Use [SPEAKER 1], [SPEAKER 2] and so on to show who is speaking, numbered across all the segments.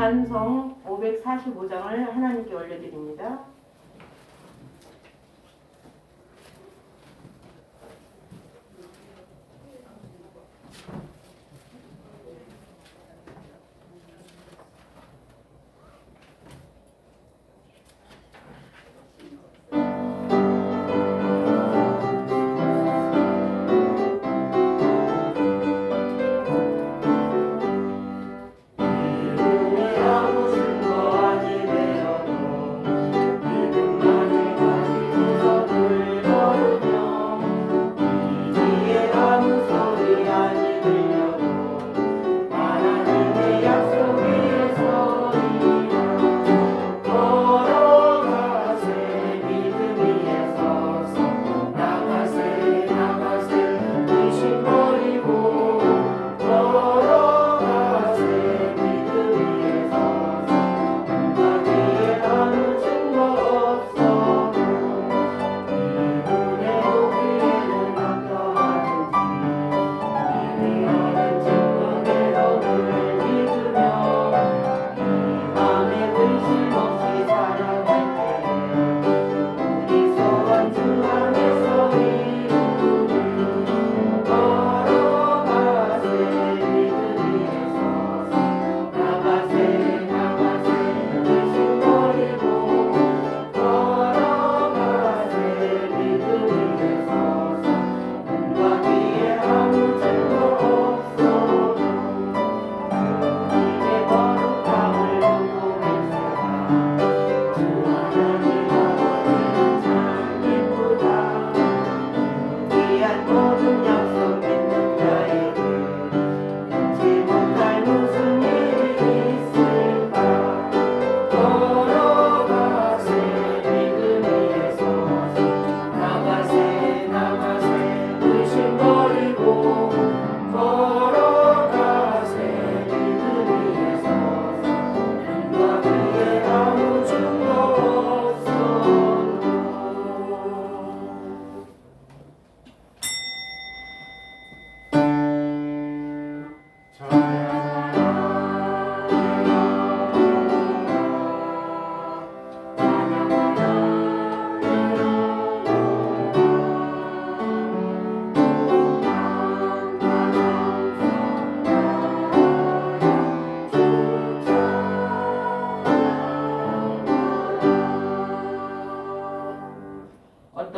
[SPEAKER 1] 찬송 545장을 하나님께 올려드립니다.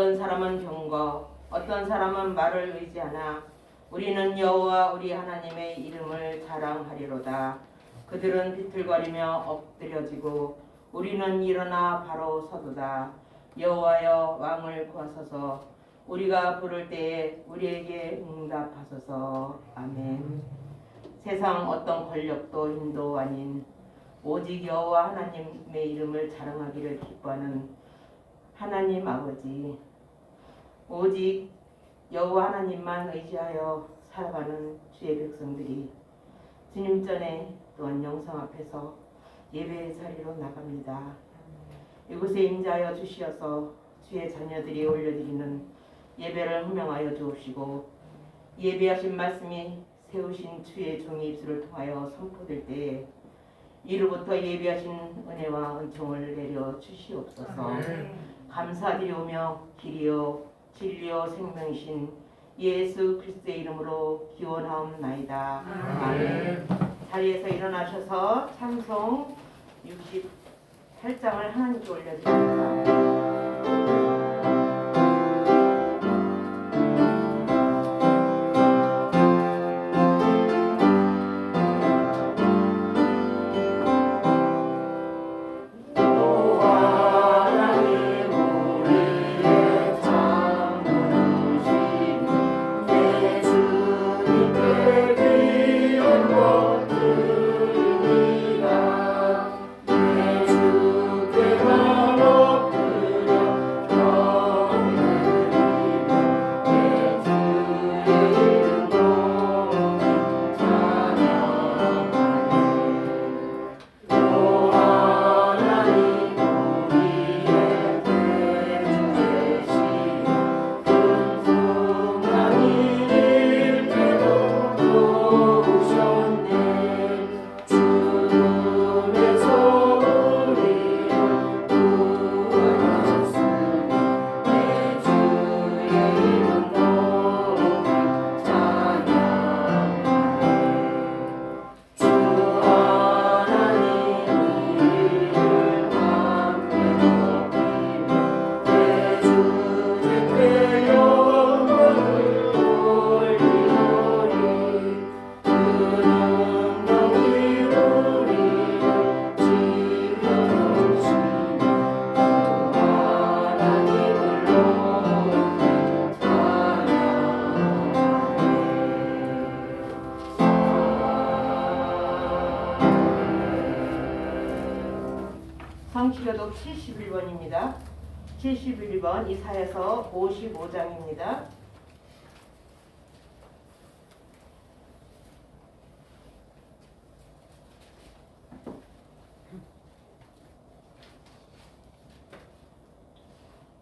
[SPEAKER 1] 어떤 사람은 병거, 어떤 사람은 말을 의지하나 우리는 여호와 우리 하나님의 이름을 자랑하리로다. 그들은 비틀거리며 엎드려지고 우리는 일어나 바로 서도다. 여호와여 왕을 구하소서. 우리가 부를 때에 우리에게 응답하소서. 아멘. 세상 어떤 권력도 힘도 아닌 오직 여호와 하나님의 이름을 자랑하기를 기뻐하는 하나님 아버지, 오직 여호와 하나님만 의지하여 살아가는 주의 백성들이 주님 전에 또한 영상 앞에서 예배의 자리로 나갑니다. 이곳에 임재하여 주시어서 주의 자녀들이 올려드리는 예배를 호명하여 주옵시고 예배하신 말씀이 세우신 주의 종의 입술을 통하여 선포될 때에 이로부터 예배하신 은혜와 은총을 내려 주시옵소서. 감사드리오며 길이요 진리요 생명이신 예수 그리스도의 이름으로 기원하옵나이다. 아멘. 자리에서 일어나셔서 찬송 68장을 하나님께 올려드립니다.
[SPEAKER 2] 내 주께만 높은
[SPEAKER 1] 정치교독 71번입니다. 71번 이사야서 55장입니다.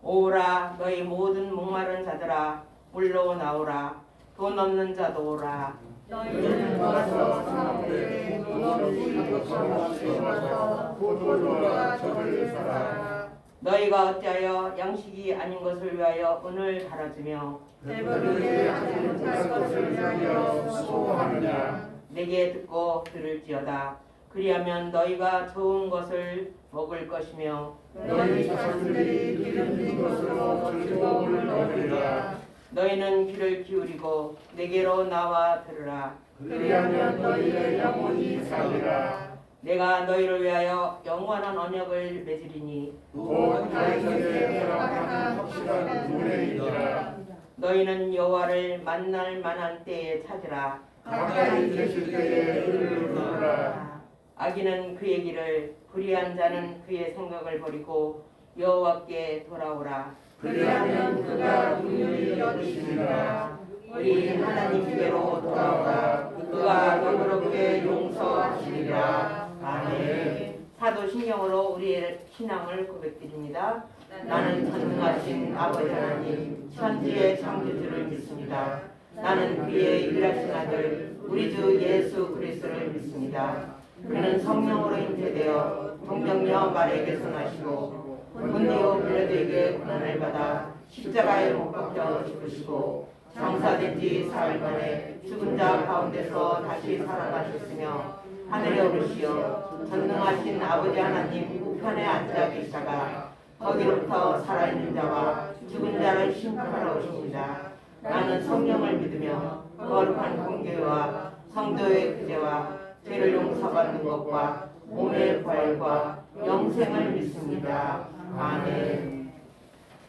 [SPEAKER 1] 오라 너희 모든 목마른 자들아 물로 나오라 돈 없는 자도 오라
[SPEAKER 2] 너희는 와서 사람들의 돈 없이 와서 포도주와 저를 사라.
[SPEAKER 1] 너희가 어찌하여 양식이 아닌 것을 위하여 은을 갈아주며
[SPEAKER 2] 배부르게 하는 것을 위하여 수고하느냐.
[SPEAKER 1] 내게 듣고 들을지어다. 그리하면 너희가 좋은 것을 먹을 것이며
[SPEAKER 2] 너희 자손들이 기름진 것으로 즐거움을 얻으리라.
[SPEAKER 1] 너희는 귀를 기울이고 내게로 나와 들으라.
[SPEAKER 2] 그리하면 너희의 영혼이 살리라.
[SPEAKER 1] 내가 너희를 위하여 영원한 언약을 맺으리니
[SPEAKER 2] 곧 다윗에게 허락한 확실한 은혜이니라.
[SPEAKER 1] 너희는 여호와를 만날 만한 때에 찾으라.
[SPEAKER 2] 가까이 계실 때에 그를 부르라.
[SPEAKER 1] 악인은 그의 길을 불의한 자는 그의 생각을 버리고 여호와께 돌아오라.
[SPEAKER 2] 그리하면 그가 긍휼히 여기시리라.
[SPEAKER 1] 우리 하나님께로 돌아오라. 그가 너그럽게 용서하시리라. 아멘. 사도신경으로 우리의 신앙을 고백드립니다. 나는 전능하신 아버지 하나님 천지의 창조주를 믿습니다. 나는 그의 일하신 아들 우리 주 예수 그리스도를 믿습니다. 그는 성령으로 잉태되어 동정녀 마리아에게서 나시고 본디오 빌라도에게 고난을 받아 십자가에 못 박혀 죽으시고 장사된 지 사흘 만에 죽은 자 가운데서 다시 살아나셨으며 하늘에 오르시어 전능하신 아버지 하나님 우편에 앉아 계시다가 거기로부터 살아있는 자와 죽은 자를 심판하러 오십니다. 나는 성령을 믿으며 거룩한 공교회와 성도의 구제와 죄를 용서받는 것과 몸의 부활과 영생을 믿습니다. 아멘.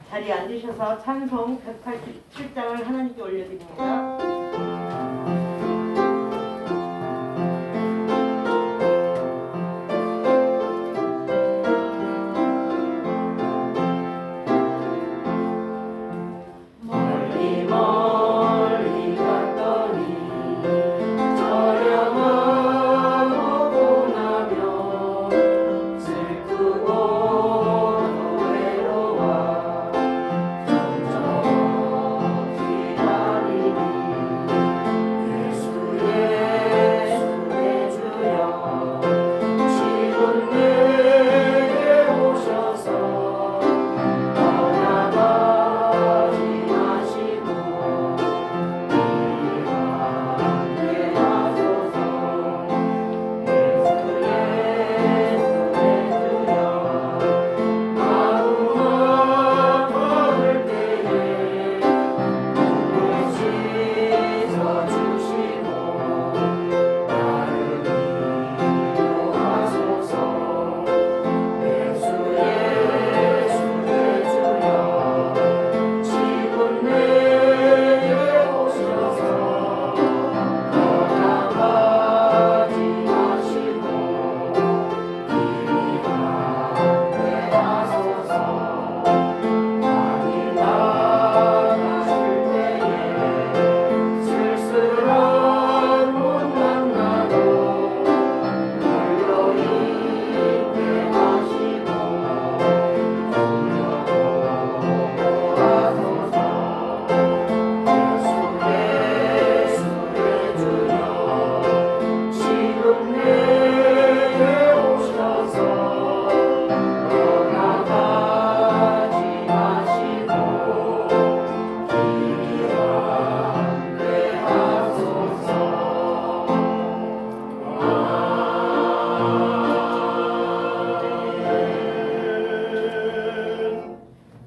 [SPEAKER 1] 자리에 앉으셔서 찬송 187장을 하나님께 올려드립니다.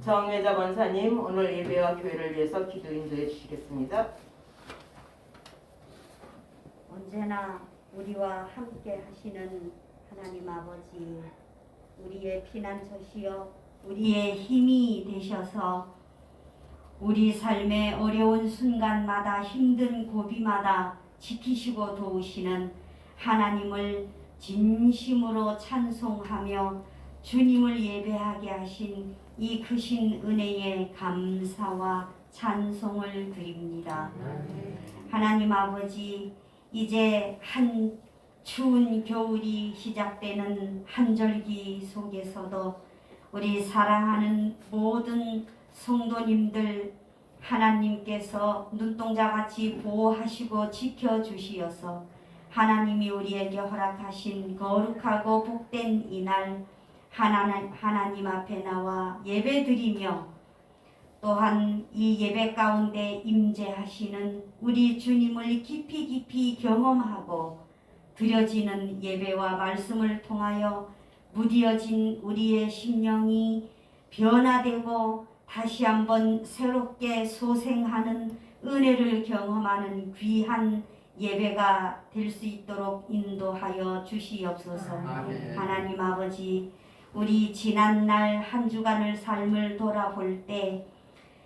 [SPEAKER 1] 정혜자 권사님 오늘 예배와 교회를 위해서 기도 인도해 주시겠습니다.
[SPEAKER 3] 언제나 우리와 함께 하시는 하나님 아버지, 우리의 피난처시여 우리의 힘이 되셔서 우리 삶의 어려운 순간마다 힘든 고비마다 지키시고 도우시는 하나님을 진심으로 찬송하며 주님을 예배하게 하신 이 크신 은혜에 감사와 찬송을 드립니다. 하나님 아버지, 이제 한 추운 겨울이 시작되는 한절기 속에서도 우리 사랑하는 모든 성도님들 하나님께서 눈동자같이 보호하시고 지켜주시어서 하나님이 우리에게 허락하신 거룩하고 복된 이날 하나님 앞에 나와 예배드리며 또한 이 예배 가운데 임재하시는 우리 주님을 깊이 경험하고 드려지는 예배와 말씀을 통하여 무뎌진 우리의 심령이 변화되고 다시 한번 새롭게 소생하는 은혜를 경험하는 귀한 예배가 될 수 있도록 인도하여 주시옵소서.
[SPEAKER 2] 아멘.
[SPEAKER 3] 하나님 아버지, 우리 지난날 한 주간을 삶을 돌아볼 때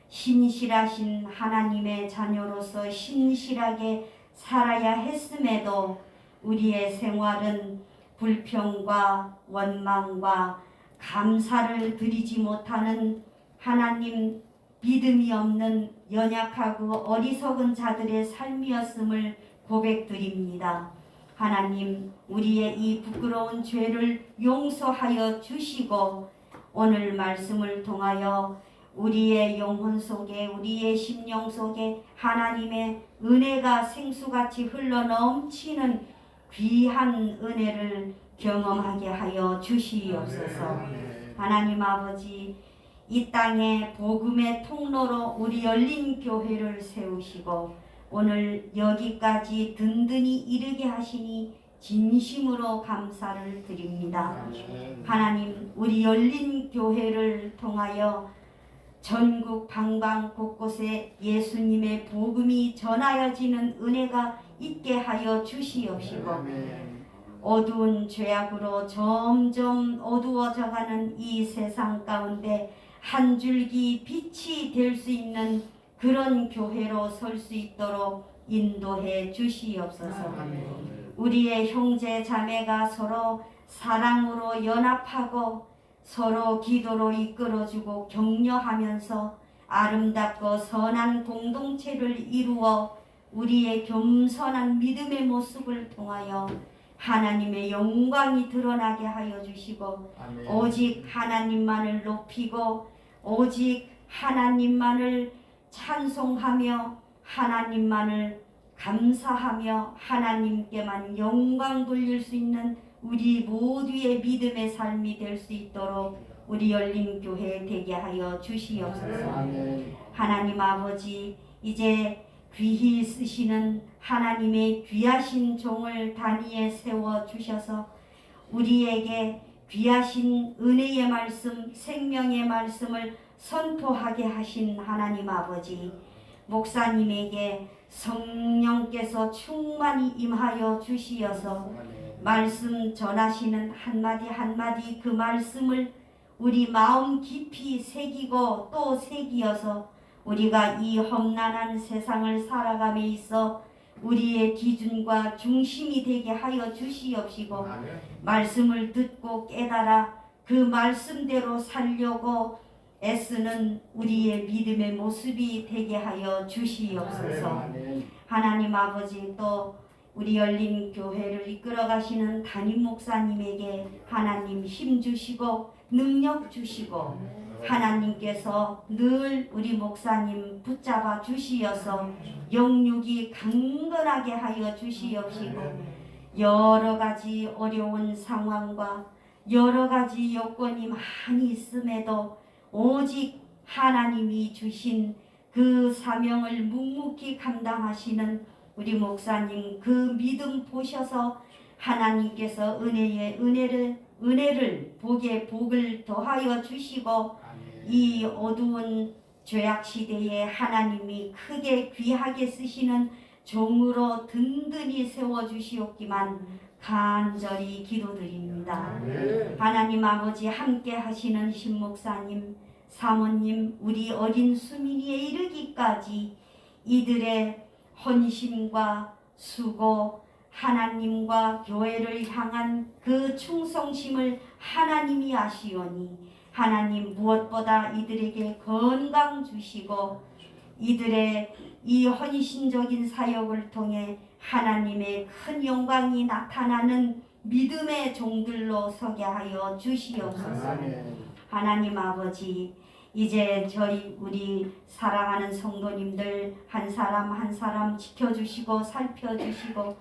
[SPEAKER 3] 신실하신 하나님의 자녀로서 신실하게 살아야 했음에도 우리의 생활은 불평과 원망과 감사를 드리지 못하는 하나님 믿음이 없는 연약하고 어리석은 자들의 삶이었음을 고백드립니다. 하나님, 우리의 이 부끄러운 죄를 용서하여 주시고 오늘 말씀을 통하여 우리의 영혼 속에 우리의 심령 속에 하나님의 은혜가 생수같이 흘러넘치는 귀한 은혜를 경험하게 하여 주시옵소서. 하나님 아버지, 이 땅에 복음의 통로로 우리 열린 교회를 세우시고 오늘 여기까지 든든히 이르게 하시니 진심으로 감사를 드립니다. 하나님, 우리 열린 교회를 통하여 전국 방방 곳곳에 예수님의 복음이 전하여지는 은혜가 있게 하여 주시옵시고 어두운 죄악으로 점점 어두워져가는 이 세상 가운데 한 줄기 빛이 될 수 있는 그런 교회로 설 수 있도록 인도해 주시옵소서. 우리의 형제 자매가 서로 사랑으로 연합하고 서로 기도로 이끌어주고 격려하면서 아름답고 선한 공동체를 이루어 우리의 겸손한 믿음의 모습을 통하여 하나님의 영광이 드러나게 하여 주시고 오직 하나님만을 높이고 오직 하나님만을 찬송하며 하나님만을 감사하며 하나님께만 영광 돌릴 수 있는 우리 모두의 믿음의 삶이 될 수 있도록 우리 열린 교회 되게 하여 주시옵소서. 하나님 아버지, 이제 귀히 쓰시는 하나님의 귀하신 종을 단위에 세워 주셔서 우리에게 귀하신 은혜의 말씀, 생명의 말씀을 선포하게 하신 하나님 아버지, 목사님에게 성령께서 충만히 임하여 주시어서 말씀 전하시는 한마디 한마디 그 말씀을 우리 마음 깊이 새기고 또 새기어서 우리가 이 험난한 세상을 살아감에 있어 우리의 기준과 중심이 되게 하여 주시옵시고 말씀을 듣고 깨달아 그 말씀대로 살려고 애쓰는 우리의 믿음의 모습이 되게 하여 주시옵소서. 하나님 아버지, 또 우리 열린 교회를 이끌어 가시는 담임 목사님에게 하나님 힘 주시고 능력 주시고 하나님께서 늘 우리 목사님 붙잡아 주시어서 영육이 강건하게 하여 주시옵시고 여러 가지 어려운 상황과 여러 가지 여건이 많이 있음에도 오직 하나님이 주신 그 사명을 묵묵히 감당하시는 우리 목사님 그 믿음 보셔서 하나님께서 은혜를 복에 복을 더하여 주시고 이 어두운 죄악 시대에 하나님이 크게 귀하게 쓰시는 종으로 든든히 세워주시옵기만 간절히 기도드립니다. 하나님 아버지, 함께 하시는 신목사님, 사모님, 우리 어린 수민이에 이르기까지 이들의 헌신과 수고, 하나님과 교회를 향한 그 충성심을 하나님이 아시오니 하나님 무엇보다 이들에게 건강 주시고 이들의 이 헌신적인 사역을 통해 하나님의 큰 영광이 나타나는 믿음의 종들로 서게 하여 주시옵소서. 하나님 아버지, 이제 우리 사랑하는 성도님들 한 사람 한 사람 지켜주시고 살펴주시고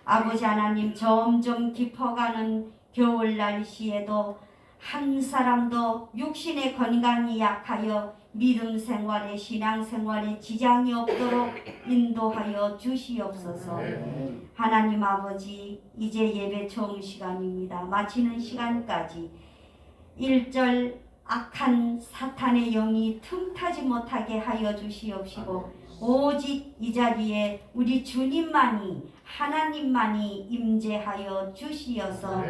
[SPEAKER 3] 아버지 하나님 점점 깊어가는 겨울 날씨에도 한 사람도 육신의 건강이 약하여 믿음 생활에 신앙 생활에 지장이 없도록 인도하여 주시옵소서. 하나님 아버지, 이제 예배 처음 시간입니다. 마치는 시간까지 1절 악한 사탄의 영이 틈타지 못하게 하여 주시옵시고 오직 이 자리에 우리 주님만이 하나님만이 임재하여 주시어서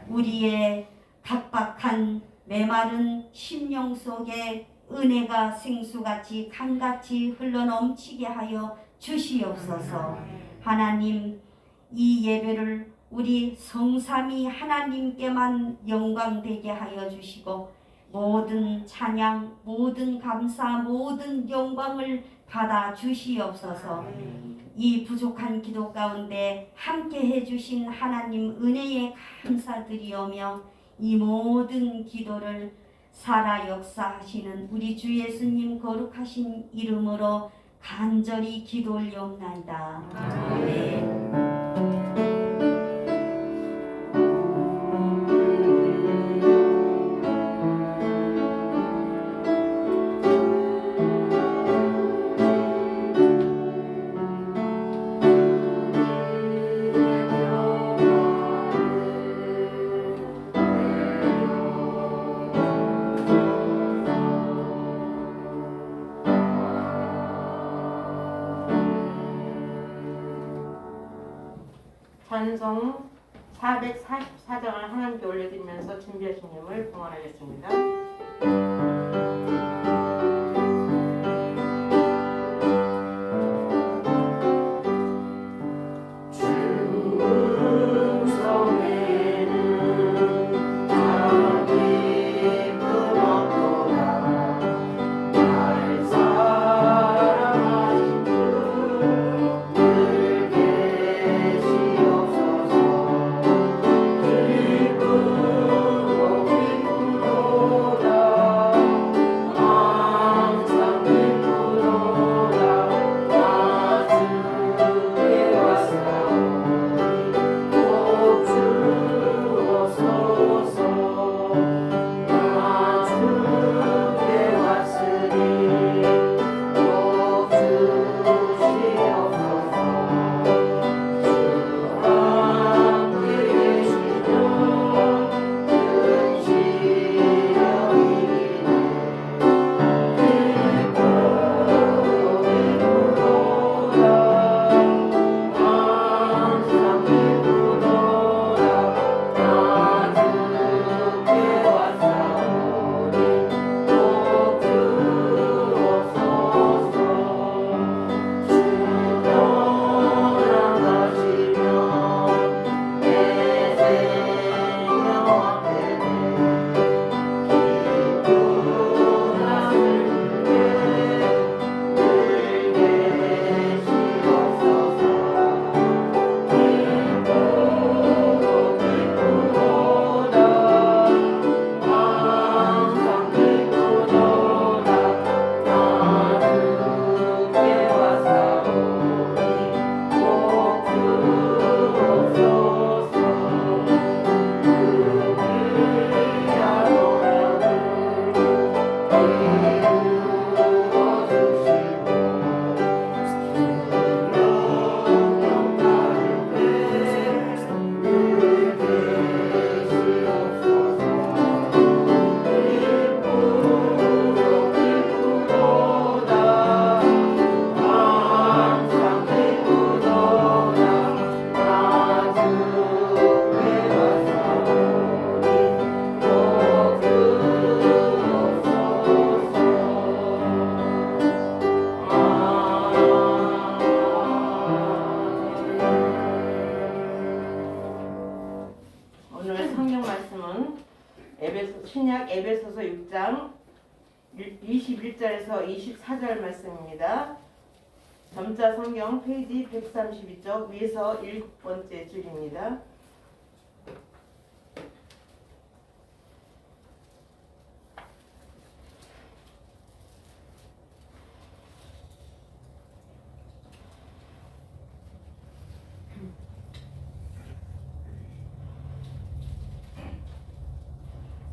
[SPEAKER 3] 우리의 각박한 메마른 심령 속에 은혜가 생수같이 강같이 흘러넘치게 하여 주시옵소서. 하나님, 이 예배를 우리 성삼위 하나님께만 영광되게 하여 주시고 모든 찬양, 모든 감사, 모든 영광을 받아 주시옵소서. 이 부족한 기도 가운데 함께 해주신 하나님 은혜에 감사드리오며 이 모든 기도를 살아 역사하시는 우리 주 예수님 거룩하신 이름으로 간절히 기도 올려옵나이다. 아멘.
[SPEAKER 1] 찬송 444장을 하나님께 올려드리면서 준비하신 예물 봉헌하겠습니다.
[SPEAKER 2] 기쁘고
[SPEAKER 1] 신약 에베소서 6장 21절에서 24절 말씀입니다. 점자 성경 페이지 132쪽 위에서 7번째 줄입니다.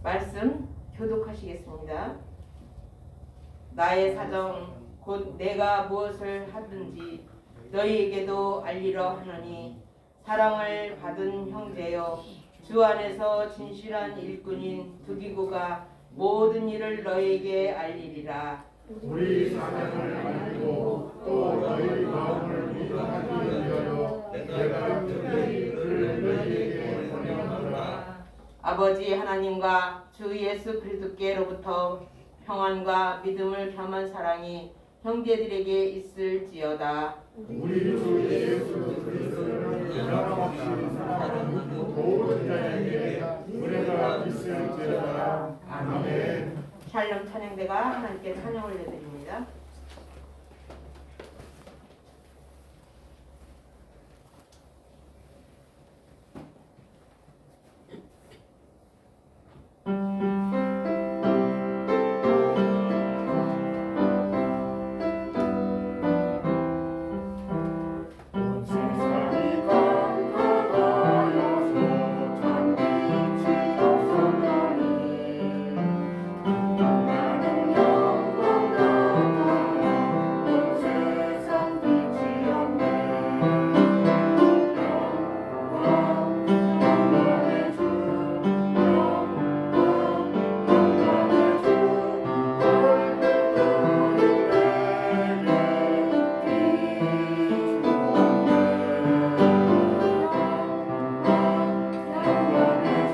[SPEAKER 1] 말씀 교독하시겠습니다. 나의 사정 곧 내가 무엇을 하든지 너희에게도 알리려 하노니 사랑을 받은 형제여 주 안에서 진실한 일꾼인 두기고가 모든 일을 너희에게 알리리라.
[SPEAKER 2] 우리 사랑을 알리고 또 너희 마음을 위로하기 위하여 내가 특별히 그를 너희에게 보내노라.
[SPEAKER 1] 아버지 하나님과 주 예수 그리스도께로부터 평안과 믿음을 겸한 사랑이 형제들에게 있을지어다.
[SPEAKER 2] 우리 주 예수 그리스도를 변함없이 사랑하는 모든 자에게 은혜가 있을지어다. 아멘.
[SPEAKER 1] 샬롬 찬양대가 하나님께 찬양 올려드립니다.
[SPEAKER 2] 온 세상이 강하여서 참 빛이 없었나니 나는 영광 나타나 온 세상 빛이 없네. 영광의 주 영광의 주 믿는 사람은 그 마음이 시원하고 주님의 주내 가는 자 그들이 바라겠네.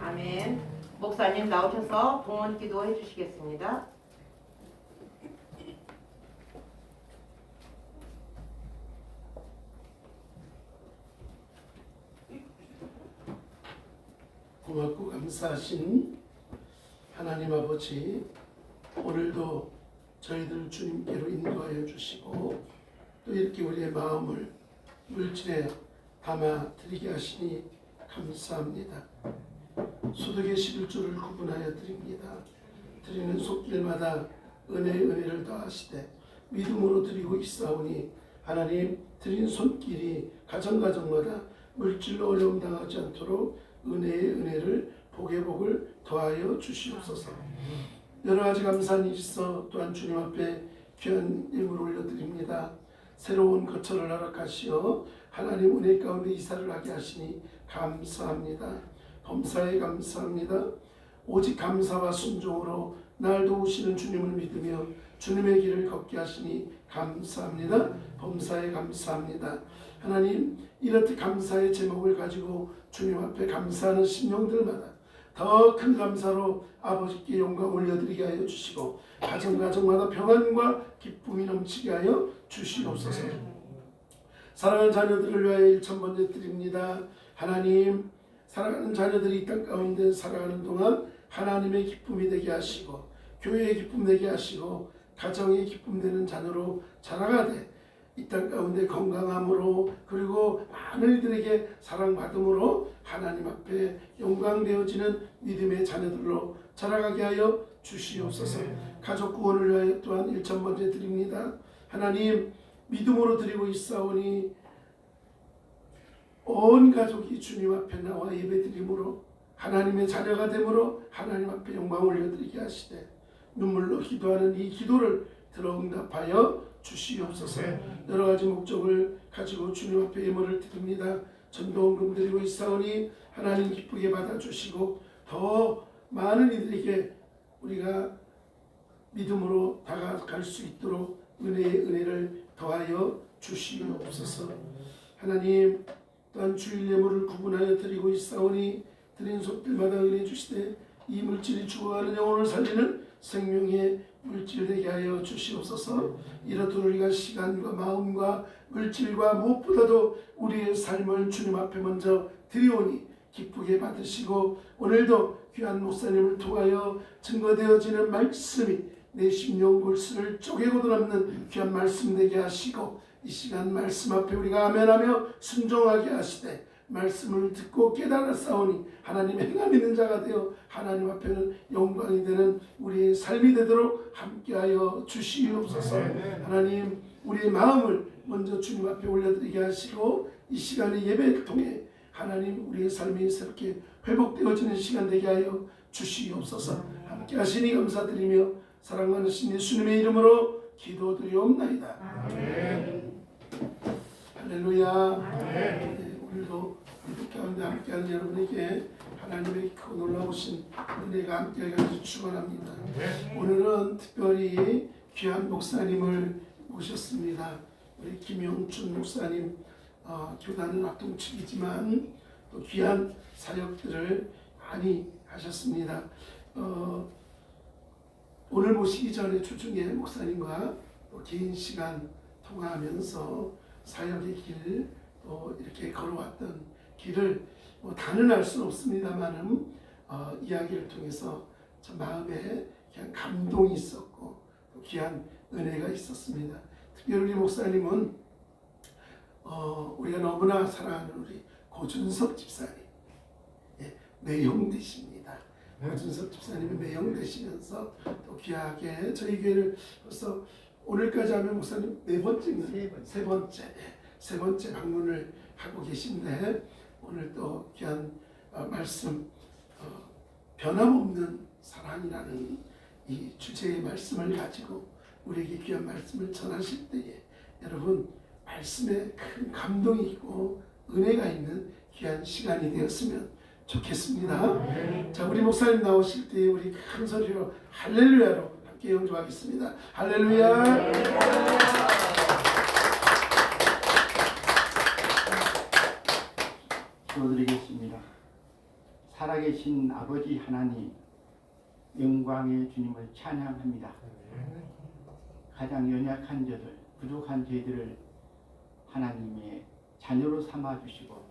[SPEAKER 1] 아멘. 목사님 나오셔서 봉헌 기도 해주시겠습니다.
[SPEAKER 4] 고맙고 감사하신 하나님 아버지, 오늘도 저희들 주님께로 인도하여 주시고 또 이렇게 우리의 마음을 물질에 담아 드리게 하시니 감사합니다. 소득의 11조를 구분하여 드립니다. 드리는 손길마다 은혜를 더하시되 믿음으로 드리고 있사오니 하나님 드린 손길이 가정마다 물질로 어려움 당하지 않도록 은혜의 은혜를 복의 복을 더하여 주시옵소서. 여러 가지 감사한 일이 있어 또한 주님 앞에 귀한 예물을 올려드립니다. 새로운 거처를 허락하시어 하나님 은혜 가운데 이사를 하게 하시니 감사합니다. 범사에 감사합니다. 오직 감사와 순종으로 날 도우시는 주님을 믿으며 주님의 길을 걷게 하시니 감사합니다. 범사에 감사합니다. 하나님, 이렇듯 감사의 제목을 가지고 주님 앞에 감사하는 심령들마다 더 큰 감사로 아버지께 영광 올려드리게 하여 주시고 가정마다 평안과 기쁨이 넘치게 하여 주시옵소서. 사랑하는 자녀들을 위하여 1,000번째 드립니다. 하나님, 사랑하는 자녀들이 이 땅 가운데 살아가는 동안 하나님의 기쁨이 되게 하시고 교회의 기쁨 되게 하시고 가정의 기쁨 되는 자녀로 자라가되 이 땅 가운데 건강함으로 그리고 많은 이들에게 사랑받음으로 하나님 앞에 영광되어지는 믿음의 자녀들로 자라가게 하여 주시옵소서. 가족 구원을 위하여 또한 1,000번째 드립니다. 하나님, 믿음으로 드리고 있사오니 온 가족이 주님 앞에 나와 예배드림으로 하나님의 자녀가 되므로 하나님 앞에 영광 올려드리게 하시되 눈물로 기도하는 이 기도를 들어 응답하여 주시옵소서. 여러 가지 목적을 가지고 주님 앞에 예물을 드립니다. 전도원금 드리고 있사오니 하나님 기쁘게 받아주시고 더 많은 이들에게 우리가 믿음으로 다가갈 수 있도록 은혜의 은혜를 더하여 주시옵소서. 하나님, 또한 주일 예물을 구분하여 드리고 있사오니 드린 속들마다 은혜 주시되 이 물질이 죽어가는 영혼을 살리는 생명의 물질 되게 하여 주시옵소서. 이렇듯 우리가 시간과 마음과 물질과 무엇보다도 우리의 삶을 주님 앞에 먼저 드리오니 기쁘게 받으시고 오늘도 귀한 목사님을 통하여 증거되어지는 말씀이 내 심령 골수를 쪼개고도 남는 귀한 말씀 되게 하시고 이 시간 말씀 앞에 우리가 아멘하며 순종하게 하시되 말씀을 듣고 깨달았사오니 하나님의 행함 있는 자가 되어 하나님 앞에는 영광이 되는 우리의 삶이 되도록 함께하여 주시옵소서. 하나님, 우리의 마음을 먼저 주님 앞에 올려드리게 하시고 이 시간의 예배를 통해 하나님 우리의 삶이 새롭게 회복되어지는 시간 되게 하여 주시옵소서. 함께 하시니 감사드리며 사랑하는 신 예수님의 이름으로 기도드리옵나이다. 아멘. 할렐루야. 네, 오늘도 우리 가운데 함께하는 여러분에게 하나님의 크고 놀라우신 은혜가 함께하게 하셔서 축원합니다. 오늘은 특별히 귀한 목사님을 모셨습니다. 우리 김용춘 목사님, 교단은 합동측이지만 또 귀한 사역들을 많이 하셨습니다. 오늘 모시기 전에 주중에 목사님과 또 개인 시간 통화하면서 사역의 길, 또 이렇게 걸어왔던 길을 다는 알 수는 없습니다만은 이야기를 통해서 참 마음에 그냥 감동이 있었고 또 귀한 은혜가 있었습니다. 특별히 우리 목사님은 우리가 너무나 사랑하는 우리 고준석 집사님 매형되십니다. 고준석 집사님이 매형되시면서 또 귀하게 저희 교회를 벌써 오늘까지 하면 목사님 세 번째 방문을 하고 계신데 오늘 또 귀한 말씀 변함없는 사랑이라는 이 주제의 말씀을 가지고 우리에게 귀한 말씀을 전하실 때에 여러분 말씀에 큰 감동이 있고 은혜가 있는 귀한 시간이 되었으면 좋겠습니다. 자, 우리 목사님 나오실 때 우리 큰 소리로 할렐루야로 함께 영주하겠습니다. 할렐루야.
[SPEAKER 5] 기도드리겠습니다. 살아계신 아버지 하나님, 영광의 주님을 찬양합니다. 가장 연약한 저들, 부족한 저희들을 하나님의 자녀로 삼아주시고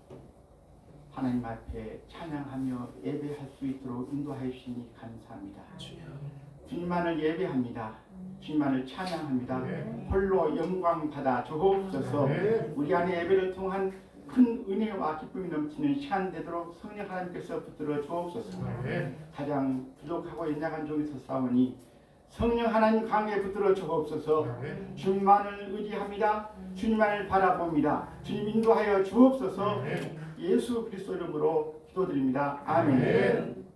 [SPEAKER 5] 하나님 앞에 찬양하며 예배할 수 있도록 인도하여 주시니 감사합니다. 주님만을 예배합니다. 주님만을 찬양합니다. 홀로 영광 받아 주옵소서. 우리 안에 예배를 통한 큰 은혜와 기쁨이 넘치는 시간 되도록 성령 하나님께서 붙들어 주옵소서. 가장 부족하고 연약한 종이 있었사오니 성령 하나님 강에 붙들어 주옵소서. 주님만을 의지합니다. 주님만을 바라봅니다. 주님 인도하여 주옵소서. 예수 그리스도 이름으로 기도드립니다. 아멘.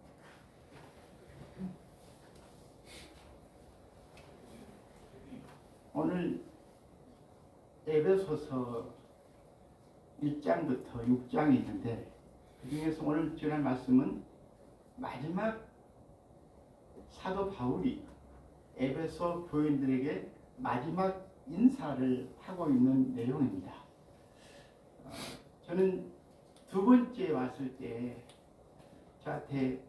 [SPEAKER 5] 오늘 에베소서 1장부터 6장이 있는데 그 중에서 오늘 전할 말씀은 마지막 사도 바울이 에베소 교인들에게 마지막 인사를 하고 있는 내용입니다. 저는 두 번째 왔을 때 저한테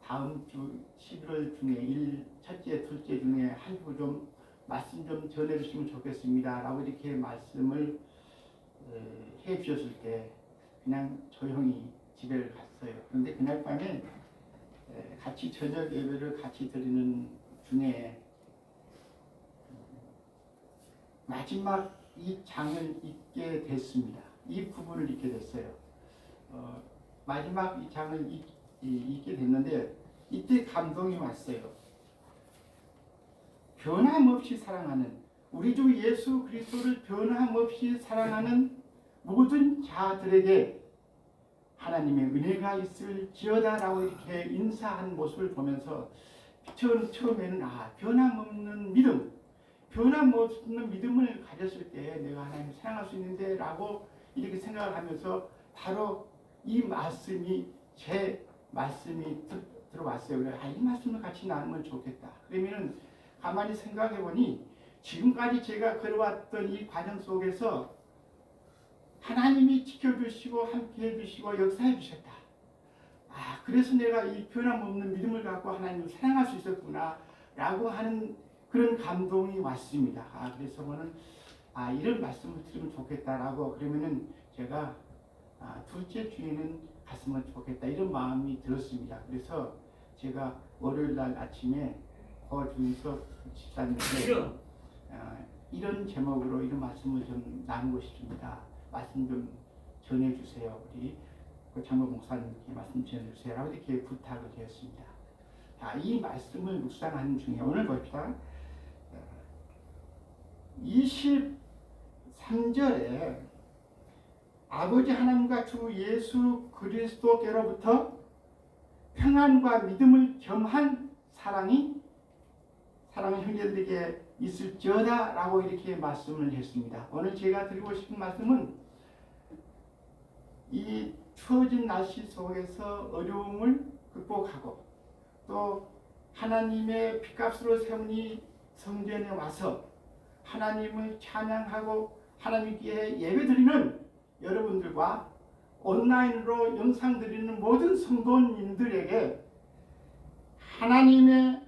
[SPEAKER 5] 다음 주 11월 중에 첫째, 둘째 중에 한 주 좀 말씀 좀 전해주시면 좋겠습니다 라고 이렇게 말씀을 해 주셨을 때 그냥 조용히 집에 갔어요. 그런데 그날 밤에 같이 저녁 예배를 같이 드리는 중에 마지막 이 장을 읽게 됐습니다. 이 부분을 읽게 됐어요. 마지막 이 장을 읽게 됐는데 이때 감동이 왔어요. 변함없이 사랑하는 우리 주 예수 그리스도를 변함없이 사랑하는 모든 자들에게 하나님의 은혜가 있을지어다라고 이렇게 인사한 모습을 보면서 처음에는 변함없는 믿음, 변함없는 믿음을 가졌을 때 내가 하나님을 사랑할 수 있는데 라고 이렇게 생각을 하면서 바로 이 말씀이 제 말씀이 들어왔어요. 그래서 이 말씀을 같이 나누면 좋겠다. 그러면은 가만히 생각해 보니 지금까지 제가 걸어왔던 이 과정 속에서 하나님이 지켜주시고 함께해 주시고 역사해 주셨다. 그래서 내가 이 변함없는 믿음을 갖고 하나님을 사랑할 수 있었구나 라고 하는 그런 감동이 왔습니다. 그래서 저는 이런 말씀을 들으면 좋겠다라고 그러면은 제가 둘째 주에는 갔으면 좋겠다 이런 마음이 들었습니다. 그래서 제가 월요일 날 아침에 주인석 집사님께 이런 제목으로 이런 말씀을 좀 나누고 싶습니다. 말씀 좀 전해주세요. 우리 장로 목사님께 말씀 전해주세요. 라고 이렇게 부탁을 드렸습니다. 이 말씀을 묵상하는 중에 오늘 봅시다. 23절에 아버지 하나님과 주 예수 그리스도께로부터 평안과 믿음을 겸한 사랑은 형제들에게 있을지어다 라고 이렇게 말씀을 했습니다. 오늘 제가 드리고 싶은 말씀은 이 추워진 날씨 속에서 어려움을 극복하고 또 하나님의 핏값으로 세우니 성전에 와서 하나님을 찬양하고 하나님께 예배드리는 여러분들과 온라인으로 영상 드리는 모든 성도님들에게 하나님의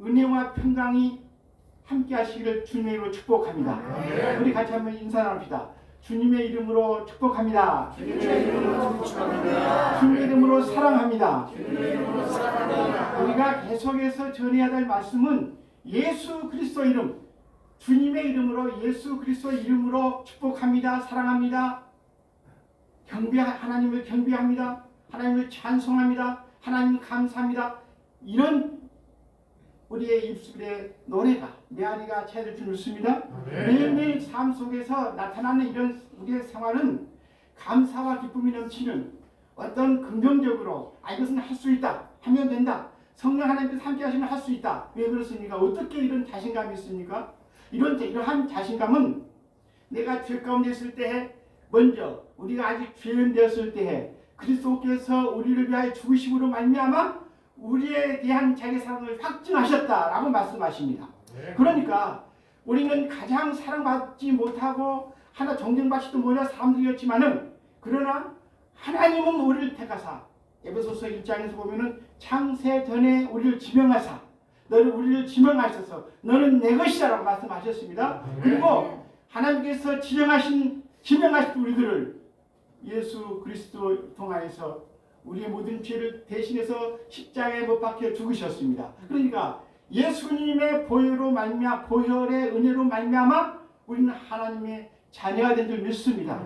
[SPEAKER 5] 은혜와 평강이 함께 하시기를 주님의 이름으로 축복합니다. 우리 같이 한번 인사 나눕시다. 주님의 이름으로 축복합니다.
[SPEAKER 2] 주님의 이름으로 축복합니다.
[SPEAKER 5] 주님의 이름으로 사랑합니다.
[SPEAKER 2] 주님의 이름으로 사랑합니다.
[SPEAKER 5] 우리가 계속해서 전해야 될 말씀은 예수 그리스도 이름, 주님의 이름으로 예수 그리스도 이름으로 축복합니다. 사랑합니다. 하나님을 경배합니다. 하나님을 찬송합니다. 하나님 감사합니다. 이런 우리의 입술의 노래가 메아리가 차야될 줄 믿습니다. 매일매일 삶 속에서 나타나는 이런 우리의 생활은 감사와 기쁨이 넘치는 어떤 긍정적으로 이것은 할 수 있다 하면 된다. 성령 하나님께서 함께 하시면 할 수 있다. 왜 그렇습니까? 어떻게 이런 자신감이 있습니까? 이러한 자신감은 내가 죄 가운데 있을 때 먼저 우리가 아직 죄인 되었을 때 그리스도께서 우리를 위하여 죽으심으로 말미암아 우리에 대한 자기 사랑을 확증하셨다라고 말씀하십니다. 그러니까 우리는 가장 사랑받지 못하고 하나 존경받지도 못한 사람들이었지만은 그러나 하나님은 우리를 택하사 에베소서 1장에서 보면은 창세 전에 우리를 지명하사 우리를 지명하셔서 너는 내 것이다라고 말씀하셨습니다. 그리고 하나님께서 지명하신 우리들을 예수 그리스도 통하여서 우리의 모든 죄를 대신해서 십자가에 못 박혀 죽으셨습니다. 그러니까 예수님의 보혈의 은혜로 말미암아 우리는 하나님의 자녀가 된 줄 믿습니다.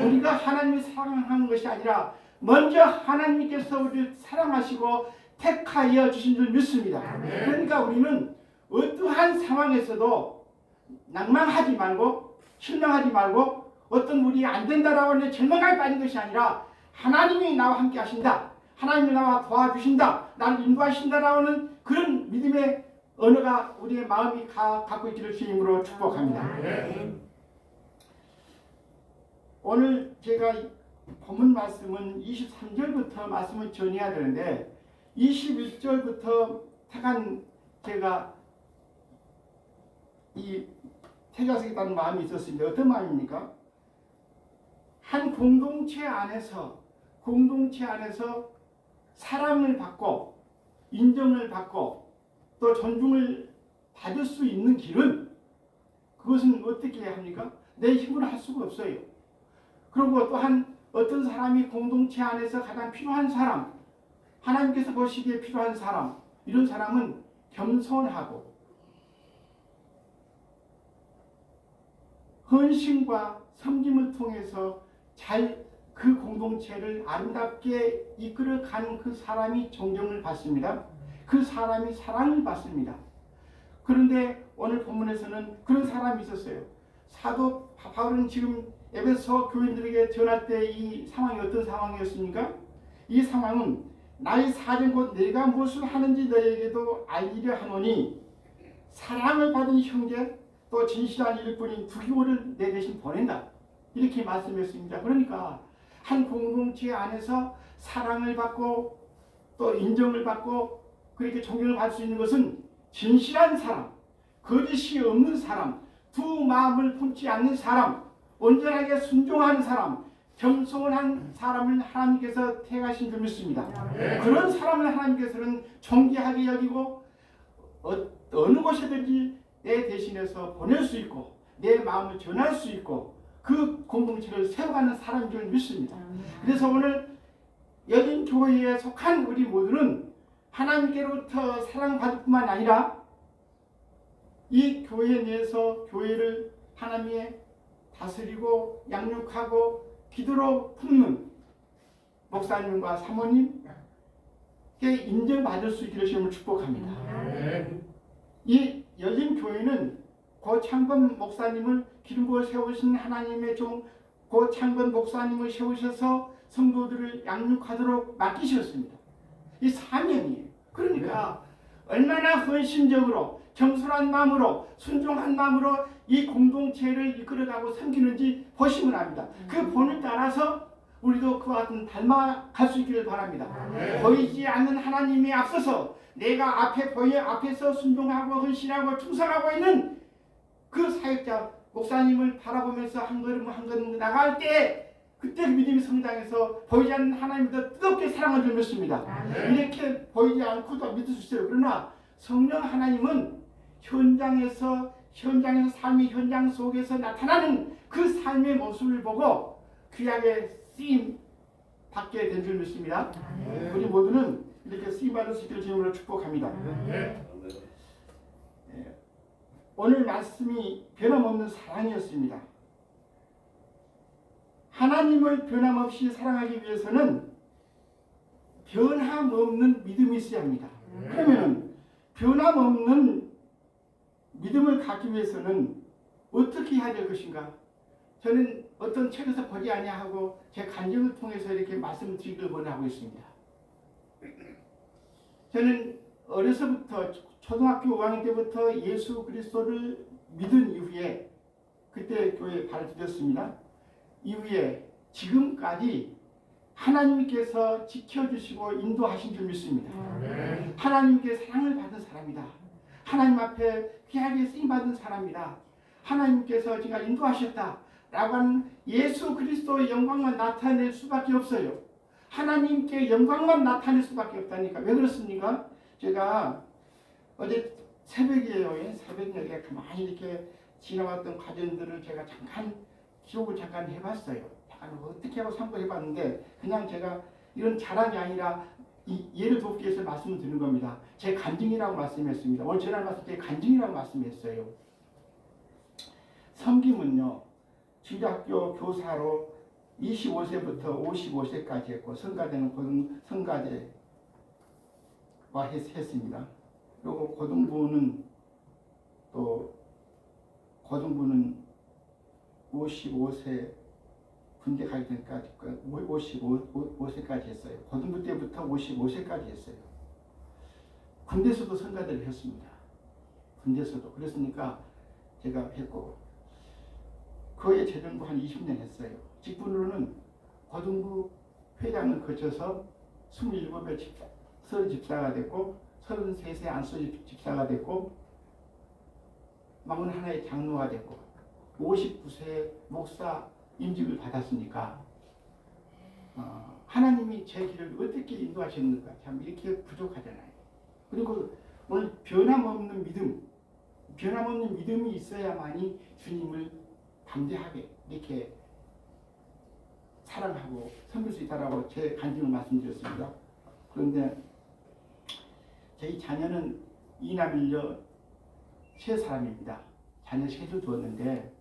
[SPEAKER 5] 우리가 하나님을 사랑하는 것이 아니라 먼저 하나님께서 우리를 사랑하시고 택하여 주신 줄 믿습니다. 그러니까 우리는 어떠한 상황에서도 낭만하지 말고 실망하지 말고 어떤 우리 안 된다라고 하는 절망에 빠진 것이 아니라 하나님이 나와 함께 하신다. 하나님이 나와 도와주신다. 나를 인도하신다라고 하는 그런 믿음의 언어가 우리의 마음이 갖고 있기를 주의 이름으로 축복합니다. 오늘 제가 본문 말씀은 23절부터 말씀을 전해야 되는데 21절부터 태간 제가 이 태자쓰겠다는 마음이 있었습니다. 어떤 마음입니까? 한 공동체 안에서 사랑을 받고 인정을 받고 또 존중을 받을 수 있는 길은 그것은 어떻게 해야 합니까? 내 힘으로 할 수가 없어요. 그리고 또한 어떤 사람이 공동체 안에서 가장 필요한 사람, 하나님께서 보시기에 필요한 사람, 이런 사람은 겸손하고 헌신과 섬김을 통해서 잘 그 공동체를 아름답게 이끌어가는 그 사람이 존경을 받습니다. 그 사람이 사랑을 받습니다. 그런데 오늘 본문에서는 그런 사람이 있었어요. 사도 바울은 지금 에베소 교인들에게 전할 때 이 상황이 어떤 상황이었습니까? 이 상황은 나의 사정 곧 내가 무엇을 하는지 너에게도 알리려 하노니 사랑을 받은 형제 또 진실한 일꾼인 두기호를 내 대신 보낸다. 이렇게 말씀했습니다. 그러니까 한 공동체 안에서 사랑을 받고 또 인정을 받고 그렇게 존경을 받을 수 있는 것은 진실한 사람, 거짓이 없는 사람, 두 마음을 품지 않는 사람, 온전하게 순종하는 사람, 겸손한 사람을 하나님께서 택하신 줄 믿습니다. 그런 사람을 하나님께서는 존귀하게 여기고 어느 곳에든지 내 대신해서 보낼 수 있고 내 마음을 전할 수 있고 그 공동체를 세워가는 사람인 줄 믿습니다. 그래서 오늘 여진 교회에 속한 우리 모두는 하나님께로부터 사랑받을 뿐만 아니라 이 교회 내에서 교회를 하나님의 다스리고 양육하고 기도로 품는 목사님과 사모님께 인정받을 수 있기를 주님을 축복합니다. 이 열린 교회는 고창건 목사님을 기름 부어 세우신 하나님의 종 고창건 목사님을 세우셔서 성도들을 양육하도록 맡기셨습니다. 이 사명이에요. 그러니까 얼마나 헌신적으로 겸손한 마음으로 순종한 마음으로 이 공동체를 이끌어가고 섬기는지 보시면 압니다. 그 본을 따라서 우리도 그와 같은 닮아갈 수 있기를 바랍니다. 보이지 않는 하나님에 앞서서 내가 앞에서 순종하고 헌신하고 충성하고 있는 그 사역자 목사님을 바라보면서 한 걸음 한 걸음 나갈 때 그때 믿음이 성장해서 보이지 않는 하나님을 더 뜨겁게 사랑을 줄 믿습니다. 이렇게 보이지 않고도 믿을 수 있어요. 그러나 성령 하나님은 현장에서 삶의 현장 속에서 나타나는 그 삶의 모습을 보고 귀하게 쓰임 받게 된 줄 믿습니다. 우리 모두는 이렇게 쓰임 받을 수 있기를 주님으로 축복합니다. 오늘 말씀이 변함없는 사랑이었습니다. 하나님을 변함없이 사랑하기 위해서는 변함없는 믿음이 있어야 합니다. 그러면 변함없는 믿음을 갖기 위해서는 어떻게 해야 될 것인가? 저는 어떤 책에서 보지 아니하고 제 간증을 통해서 이렇게 말씀을 드리기를 원하고 있습니다. 저는 어려서부터 초등학교 5학년 때부터 예수 그리스도를 믿은 이후에 그때 교회에 발을 디뎠습니다. 이후에 지금까지 하나님께서 지켜주시고 인도하신 줄 믿습니다. 하나님께 사랑을 받은 사람이다. 하나님 앞에 귀하게 쓰임받은 사람이다. 하나님께서 제가 인도하셨다 라고 하는 예수 그리스도의 영광만 나타낼 수밖에 없어요. 하나님께 영광만 나타낼 수밖에 없다니까. 왜 그렇습니까? 제가 어제 새벽이에요. 새벽녘에 가만히 이렇게 지나왔던 과정들을 제가 기록을 잠깐 해봤어요. 잠깐 어떻게 하고 참고해봤는데 그냥 제가 이런 자랑이 아니라 예를 돕기 위해서 말씀을 드리는 겁니다. 제 간증이라고 말씀했습니다. 오늘 전할 말씀 제 간증이라고 말씀했어요. 섬김은요. 주일학교 교사로 25세부터 55세까지 했고 성가대는 성가대와 했습니다. 그리고 고등부는 55세 군대 가기 전까지 55세까지 했어요. 고등부 때부터 55세까지 했어요. 군대에서도 성가대를 했습니다. 군대에서도. 그랬으니까 제가 했고 거의 재정부 한 20년 했어요. 직분으로는 고등부 회장을 거쳐서 27의 서 집사가 됐고 33세 안수 집사가 됐고 41의 장로가 됐고 59세 목사 임직을 받았으니까 하나님이 제 길을 어떻게 인도하셨는가 참 이렇게 부족하잖아요. 그리고 오늘 변함없는 믿음이 있어야만이 주님을 담대하게 이렇게 사랑하고 섬길 수 있다라고 제 간증을 말씀드렸습니다. 그런데 저희 자녀는 이남일녀 세 사람입니다. 자녀 셋을 두었는데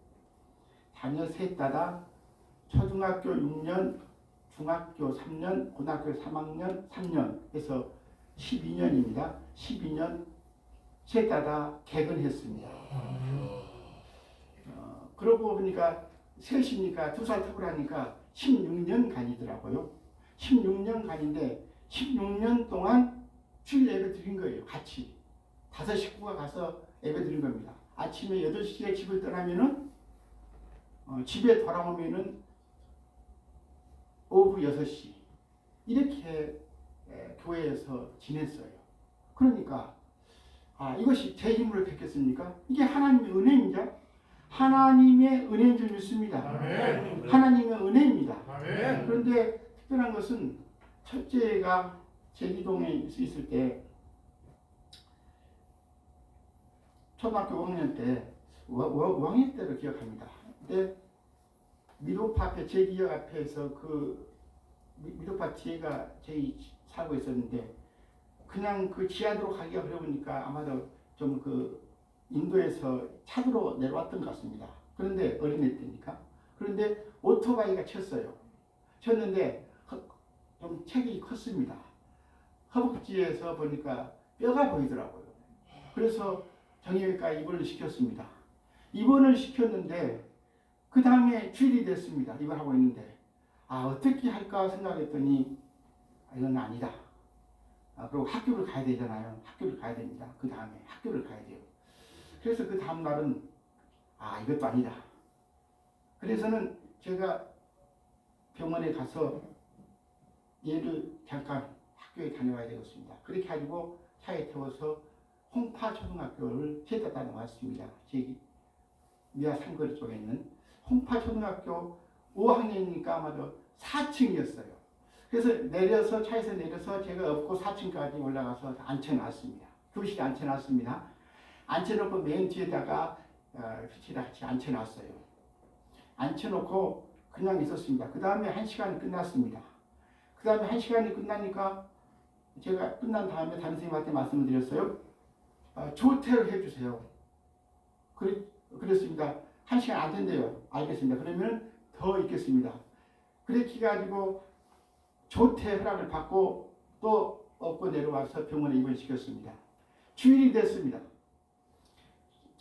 [SPEAKER 5] 자녀 셋 다 초등학교 6년, 중학교 3년, 고등학교 3학년 3년 해서 12년입니다. 12년 셋 다 개근했습니다. 그러고 보니까 셋이니까 2살 터울하니까 16년간이더라고요. 16년간인데 16년 동안 주일 예배 드린 거예요. 같이 5 식구가 가서 예배 드린 겁니다. 아침에 8시에 집을 떠나면은 집에 돌아오면은 오후 6시 이렇게 교회에서 지냈어요. 그러니까 이것이 제 힘으로 됐겠습니까? 이게 하나님의 은혜입니다. 하나님의 은혜인 줄 믿습니다.
[SPEAKER 2] 아멘.
[SPEAKER 5] 하나님의 은혜입니다.
[SPEAKER 2] 아멘.
[SPEAKER 5] 그런데 특별한 것은 첫째가 제기동에 있을 때 초등학교 5학년 때 5학년 때로 기억합니다. 근데 미도파 앞에 제기역 앞에서 그 미도파 뒤에가 저희 살고 있었는데 그냥 그 지하도로 가기가 어려우니까 아마도 좀 그 인도에서 차도로 내려왔던 것 같습니다. 그런데 어린애 때니까. 그런데 오토바이가 쳤어요. 쳤는데 좀 체격이 컸습니다. 허벅지에서 보니까 뼈가 보이더라고요. 그래서 정형외과 입원을 시켰습니다. 입원을 시켰는데 그 다음에 주일이 됐습니다. 입원하고 있는데 어떻게 할까 생각했더니 이건 아니다. 그리고 학교를 가야 되잖아요. 학교를 가야 됩니다. 그 다음에 학교를 가야 돼요. 그래서 그 다음 날은 이것도 아니다. 그래서는 제가 병원에 가서 얘를 잠깐 학교에 다녀와야 되겠습니다. 그렇게 가지고 차에 태워서 홍파초등학교를 셋 다 다녀왔습니다. 저기 미아 삼거리 쪽에 있는 홍파초등학교 5학년이니까 아마도 4층이었어요. 그래서 차에서 내려서 제가 업고 4층까지 올라가서 앉혀놨습니다. 교실에 앉혀놨습니다. 앉혀놓고 맨 뒤에다가 휘치를 같이 앉혀놨어요. 앉혀놓고 그냥 있었습니다. 그 다음에 1시간이 끝났습니다. 그 다음에 1시간이 끝나니까 제가 끝난 다음에 담임 선생님한테 말씀을 드렸어요. 조퇴를 해주세요. 그랬습니다. 1시간 안 된대요. 알겠습니다. 그러면 더 있겠습니다. 그렇게 해가지고 조퇴 허락을 받고 또 업고 내려와서 병원에 입원시켰습니다. 주일이 됐습니다.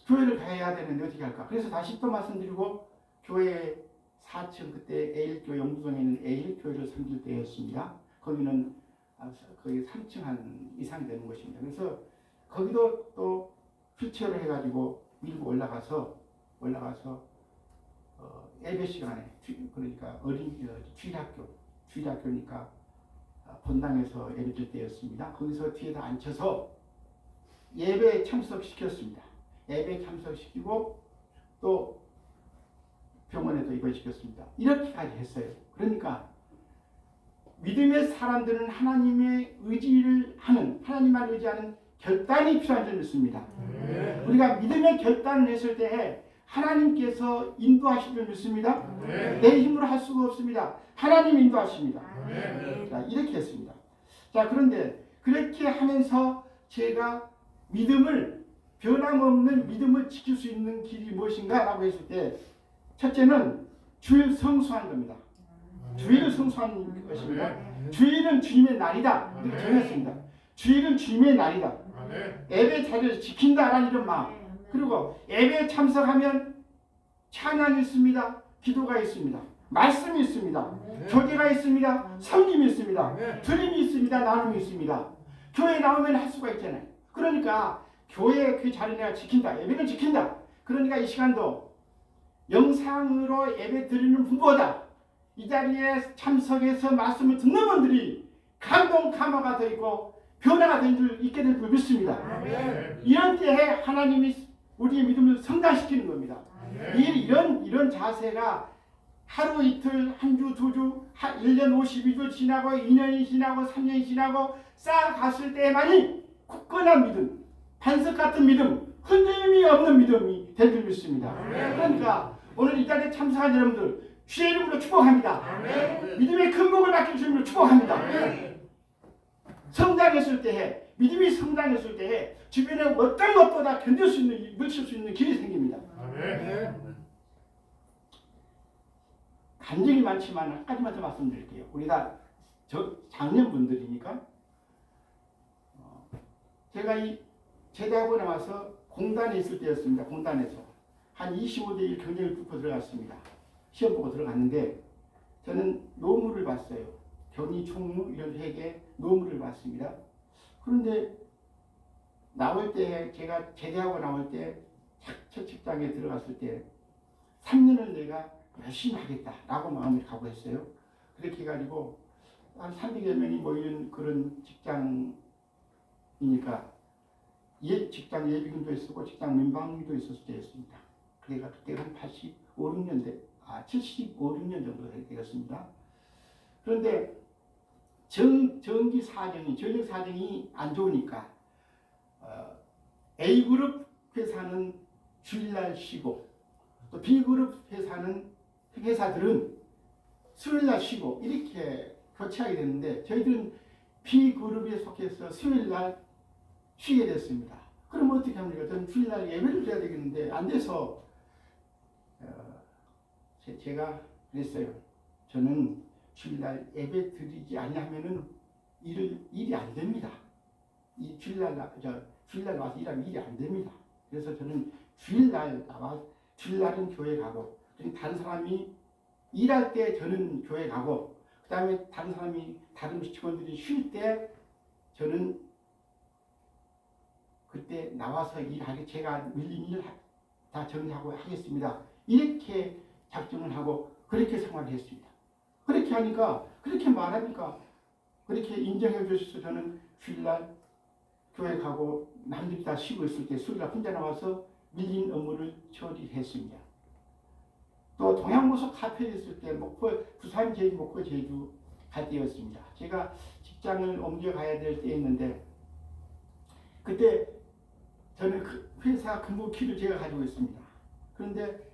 [SPEAKER 5] 교회를 가야 되는데 어떻게 할까? 그래서 다시 또 말씀드리고 교회 4층 그때 A일교 영두동에 있는 A일교회를 섬길 때였습니다. 거기는 거의 3층 한 이상 되는 곳입니다. 그래서 거기도 또 휠체어를 해가지고 밀고 올라가서 예배 시간에 그러니까 주일학교니까 본당에서 예배 드릴 때였습니다. 거기서 뒤에다 앉혀서 예배에 참석시켰습니다. 예배에 참석시키고 또 병원에도 입원시켰습니다. 이렇게까지 했어요. 그러니까 믿음의 사람들은 하나님의 의지를 하는, 하나님만 의지하는 결단이 필요한 줄 믿습니다. 우리가 믿음의 결단을 했을 때 하나님께서 인도하실 줄 믿습니다. 내 힘으로 할 수가 없습니다. 하나님 인도하십니다. 자, 이렇게 했습니다. 자, 그런데 그렇게 하면서 제가 믿음을, 변함없는 믿음을 지킬 수 있는 길이 무엇인가 라고 했을 때 첫째는 주일 성수하는 겁니다. 주일을 성수하는 것입니다. 주일은 주님의 날이다. 이렇게 정했습니다. 주일은 주님의 날이다. 예배 자리를 지킨다라는 이런 마음. 그리고 예배에 참석하면 찬양이 있습니다. 기도가 있습니다. 말씀이 있습니다. 교제가 있습니다. 섬김이 있습니다. 드림이 있습니다. 나눔이 있습니다. 교회에 나오면 할 수가 있잖아요. 그러니까 교회 그 자리 내가 지킨다. 예배를 지킨다. 그러니까 이 시간도 영상으로 예배 드리는 분보다 이 자리에 참석해서 말씀을 듣는 분들이 감동 감화가 더 있고 변화가 있게 될 줄 믿습니다.
[SPEAKER 2] 아멘.
[SPEAKER 5] 이런 때에 하나님이 우리의 믿음을 성장시키는 겁니다. 이런 자세가 하루 이틀, 한 주, 두 주, 1년 52주 지나고 2년이 지나고 3년이 지나고 쌓아갔을 때만이 굳건한 믿음, 반석 같은 믿음, 흔들림이 없는 믿음이 될 줄 믿습니다. 그러니까 오늘 이 자리에 참석한 여러분들 주의 이름으로 축복합니다. 믿음의 큰 복을 받길 주님으로 축복합니다. 성장했을 때에 믿음이 성장했을 때에 주변에 어떤 것보다 견딜 수 있는 물칠 수 있는 길이 생깁니다. 간증이 많지만 한 가지만 더 말씀드릴게요. 우리 다 장년분들이니까 제가 이 제대하고 나와서 공단에 있을 때였습니다. 공단에서 한 25대 1 경쟁을 뚫고 들어갔습니다. 시험 보고 들어갔는데 저는 노무를 봤어요. 경위, 총무 이런 회계 노무를 봤습니다. 그런데 나올 때 제가 제대하고 나올 때 첫 직장에 들어갔을 때 3년을 내가 열심히 하겠다라고 마음을 각오했어요. 그렇게 해가지고 한 300여 명이 모이는 그런 직장이니까 직장 예비군도 있었고 직장 민방위도 있었을 때였습니다. 그래가 그때가 한 85, 6년대 75, 6년 정도 되었습니다. 그런데 전기 사정이 전력 사정이 안 좋으니까 A그룹 회사는 주일날 쉬고 또 B그룹 회사들은 수요일날 쉬고 이렇게 교체하게 됐는데 저희들은 B그룹에 속해서 수요일날 쉬게 됐습니다. 그럼 어떻게 합니까? 저는 주일날 예배를 드려야 되겠는데 안 돼서 제가 그랬어요. 저는 주일날 예배 드리지 않으면은 일이 안 됩니다. 이 주일날 와서 일하면 일이 안 됩니다. 그래서 저는 주일날은 교회 가고, 다른 사람이 일할 때 저는 교회 가고, 그 다음에 다른 직원들이 쉴 때 저는 그때 나와서 일하게 제가 밀린 일 다 정리하고 하겠습니다. 이렇게 작정을 하고 그렇게 생활을 했습니다. 그렇게 하니까, 그렇게 말하니까, 그렇게 인정해 주셔서 저는 주일날 교회 가고 남들이 다 쉬고 있을 때 수요일날 혼자 나와서 밀린 업무를 처리했습니다. 또 동양모속 카페에 있을 때 부산, 제주, 목포, 제주 갈 때였습니다. 제가 직장을 옮겨가야 될 때였는데 그때 저는 그 회사 근무키를 제가 가지고 있습니다. 그런데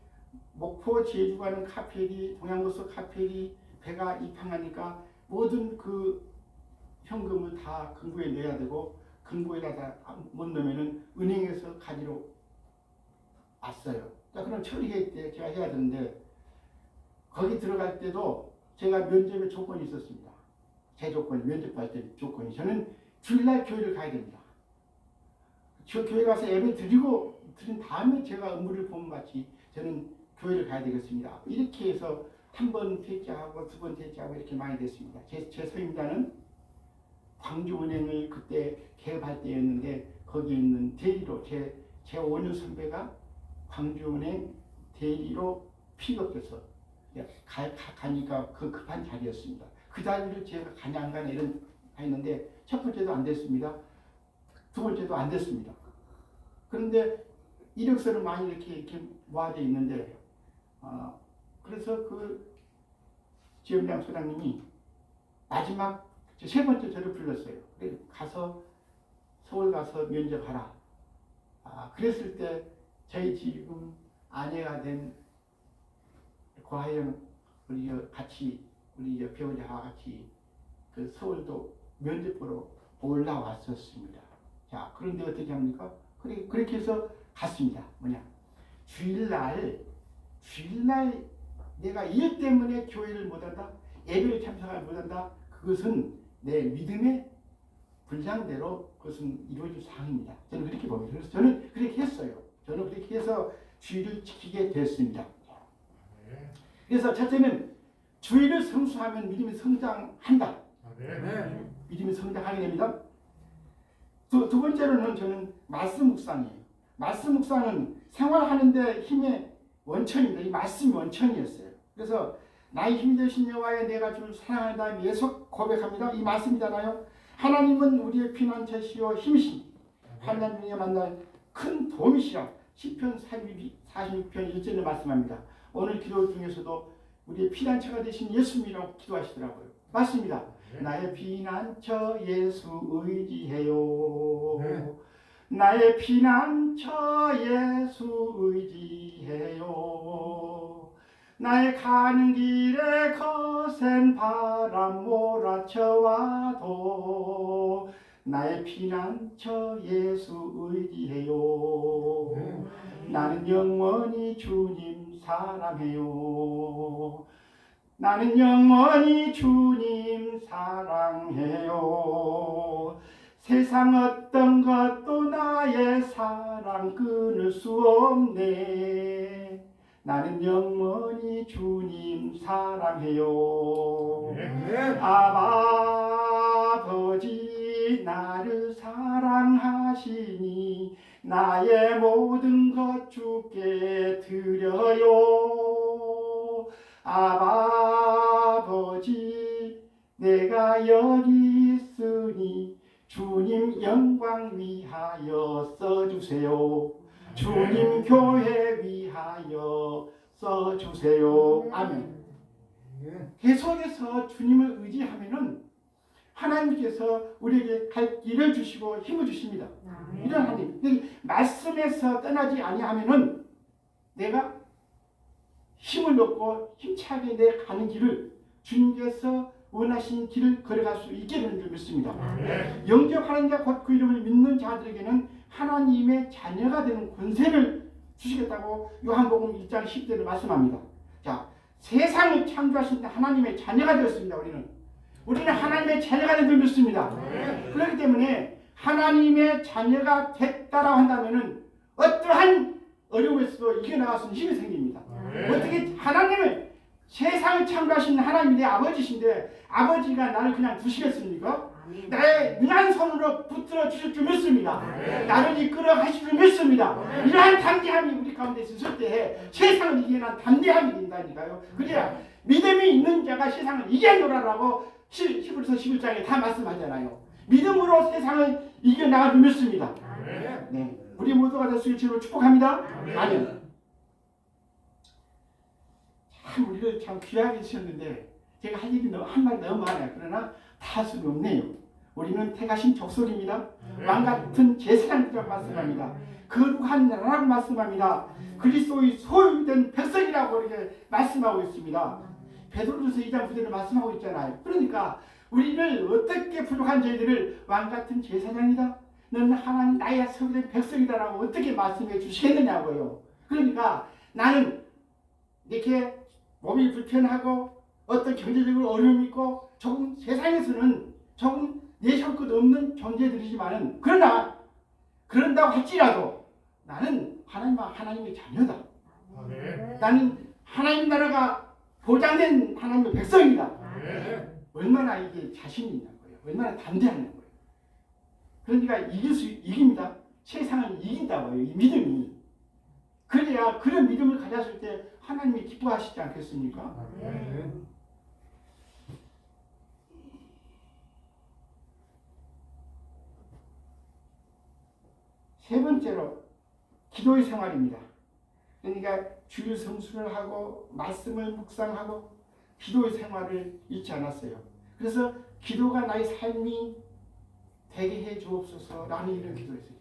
[SPEAKER 5] 목포, 제주 가는 카페리, 동양모속 카페리 배가 입항하니까 모든 그 현금을 다 금고에 넣어야 되고 금고에다 못 넣으면은 은행에서 가지러 왔어요. 그럼 처리할 때 제가 해야 되는데 거기 들어갈 때도 제가 면접의 조건이 있었습니다. 제 조건이 면접할 때 조건이 저는 주일날 교회를 가야 됩니다. 저 교회 가서 예배 드린 다음에 제가 업무를 본받지 저는 교회를 가야 되겠습니다. 이렇게 해서 한 번 퇴짜하고 두 번 퇴짜하고 이렇게 많이 됐습니다. 제 서임자는 광주은행을 그때 개업할 때였는데 거기에 있는 대리로 제 5년 선배가 광주은행 대리로 픽업돼서 가니까 그 급한 자리였습니다. 그 자리를 제가 가냐 안 가냐 이런 했는데 첫 번째도 안 됐습니다. 두 번째도 안 됐습니다. 그런데 이력서는 많이 이렇게 모아져 있는데 그래서 그 지점장 소장님이 마지막 세 번째 저를 불렀어요. 그래서 가서 서울 가서 면접하라. 그랬을 때 저희 지금 아내가 된 고하영 우리 배우자와 같이 그 서울도 면접 보러 올라왔었습니다. 자, 그런데 어떻게 합니까? 그렇게 해서 갔습니다. 주일날 내가 일 때문에 교회를 못한다, 예배를 참석을 못한다. 그것은 내 믿음의 분량대로 그것은 이루어질 사항입니다. 저는 그렇게 봅니다. 그래서 저는 그렇게 했어요. 저는 그렇게 해서 주일을 지키게 됐습니다. 그래서 첫째는 주일을 성수하면 믿음이 성장한다. 믿음이 성장하게 됩니다. 두 번째로는 저는 말씀 묵상이에요. 말씀 묵상은 생활하는데 힘의 원천입니다. 이 말씀이 원천이었어요. 그래서 나의 힘이 되신 여호와여 내가 주를 사랑한다 계속 고백합니다. 이 말씀이잖아요. 하나님은 우리의 피난처시요 힘이시니 환난 중에 만날 큰 도움이시라. 시편 46편 1절에 말씀합니다. 오늘 기도 중에서도 우리의 피난처가 되신 예수님이라고 기도하시더라고요. 맞습니다. 나의 피난처 예수 의지해요. 나의 피난처 예수 의지해요. 나의 가는 길에 거센 바람 몰아쳐와도 나의 피난처 예수 의지해요. 나는 영원히 주님 사랑해요. 나는 영원히 주님 사랑해요. 세상 어떤 것도 나의 사랑 끊을 수 없네. 나는 영원히 주님 사랑해요. 아버지 나를 사랑하시니 나의 모든 것 주께 드려요. 아버지 내가 여기 있으니 주님 영광 위하여 써주세요. 주님 교회 위하여 써주세요. 아멘. 계속해서 주님을 의지하면은 하나님께서 우리에게 갈 길을 주시고 힘을 주십니다. 이런 하나님. 말씀에서 떠나지 아니하면은 내가 힘을 얻고 힘차게 내 가는 길을 주님께서 원하신 길을 걸어갈 수 있게 되는 줄 믿습니다. 영접하는 자 곧 그 이름을 믿는 자들에게는 하나님의 자녀가 되는 권세를 주시겠다고 요한복음 1장 10절에 말씀합니다. 자, 세상을 창조하신 하나님의 자녀가 되었습니다. 우리는 하나님의 자녀가 된 줄 믿습니다. 그렇기 때문에 하나님의 자녀가 됐다라고 한다면은 어떠한 어려움에서도 이겨나갈 수 있는 힘이 생깁니다. 어떻게 하나님을 세상을 창조하신 하나님이 내 아버지신데 아버지가 나를 그냥 두시겠습니까? 나의 능한 손으로 붙들어 주실 줄 믿습니다. 나를 이끌어 가실 줄 믿습니다. 이러한 담대함이 우리 가운데 있을 때 세상을 이겨난 담대함이 된다니까요. 그래야 믿음이 있는 자가 세상을 이겨노라라고 히브리서 11장에 다 말씀하잖아요. 믿음으로 세상을 이겨나갈 줄 믿습니다. 네, 우리 모두가 될 수 있기를 축복합니다. 아멘. 참 우리를 참 귀하게 주셨는데 제가 할 일이 한 말이 너무 많아요. 그러나 다 할 수는 없네요. 우리는 택하신 족속입니다. 왕같은 제사장이라고 말씀합니다. 거룩한 나라라고 말씀합니다. 그리스도의 소유된 백성이라고 이렇게 말씀하고 있습니다. 베드로전서 2장 9절에 말씀하고 있잖아요. 그러니까 우리를 어떻게 부족한 저희들을 왕같은 제사장이다. 너는 하나님 나의 소유된 백성이다라고 어떻게 말씀해 주시겠느냐고요. 그러니까 나는 이렇게 몸이 불편하고 어떤 경제적으로 어려움이 있고 조금 세상에서는 조금 내세울 것 없는 존재들이지만은 그런다고 할지라도 나는 하나님의 자녀다. 나는 하나님 나라가 보장된 하나님의 백성이다. 얼마나 이게 자신이 있는 거예요. 얼마나 담대한 거예요. 그러니까 이깁니다. 세상을 이긴다고요. 이 믿음이. 그래야 그런 믿음을 가졌을 때 하나님이 기뻐하시지 않겠습니까? 세 번째로 기도의 생활입니다. 그러니까 주일 성수를 하고 말씀을 묵상하고 기도의 생활을 잊지 않았어요. 그래서 기도가 나의 삶이 되게 해 주옵소서라는 이런 기도했어요.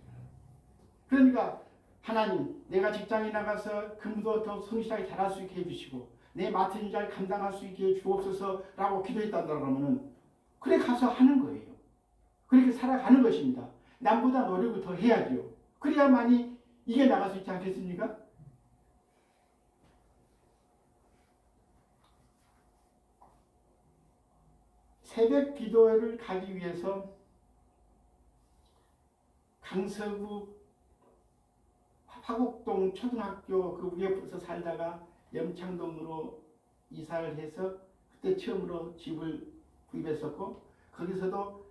[SPEAKER 5] 그러니까 하나님, 내가 직장에 나가서 근무도 더 성실하게 잘할 수 있게 해주시고 내 맡은 일을 감당할 수 있게 해 주옵소서라고 기도했다고 하면 그래 가서 하는 거예요. 그렇게 살아가는 것입니다. 남보다 노력을 더 해야죠. 그래야만이 이게 나갈 수 있지 않겠습니까? 새벽 기도를 가기 위해서 강서구 화곡동 초등학교 그 위에서 살다가 염창동으로 이사를 해서 그때 처음으로 집을 구입했었고 거기서도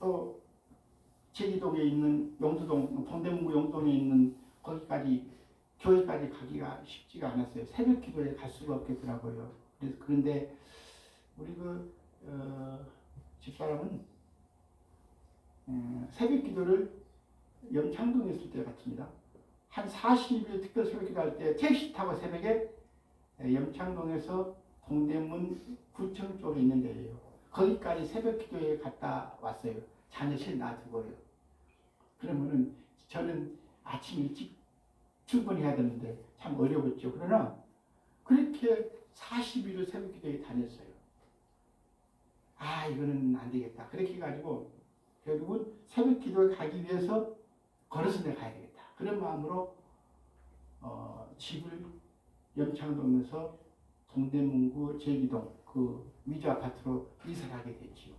[SPEAKER 5] 또 제기동에 있는 용두동 동대문구 용동에 있는 거기까지 교회까지 가기가 쉽지가 않았어요. 새벽 기도에 갈 수가 없겠더라고요. 그런데 우리 집사람은 새벽 기도를 염창동에 있을 때 같습니다. 한 40일 특별 새벽 기도할 때 택시 타고 새벽에 염창동에서 동대문 구청 쪽에 있는 데예요. 거기까지 새벽 기도에 갔다 왔어요. 자녀실 놔두고요. 그러면은 저는 아침 일찍 출근해야 되는데 참 어려웠죠. 그러나 그렇게 40일을 새벽 기도에 다녔어요. 아, 이거는 안 되겠다. 그렇게 해가지고 결국은 새벽 기도에 가기 위해서 걸어서 내가 가야 되겠다. 그런 마음으로 집을 염창동에서 동대문구 제기동 그 미주 아파트로 이사를 하게 됐지요.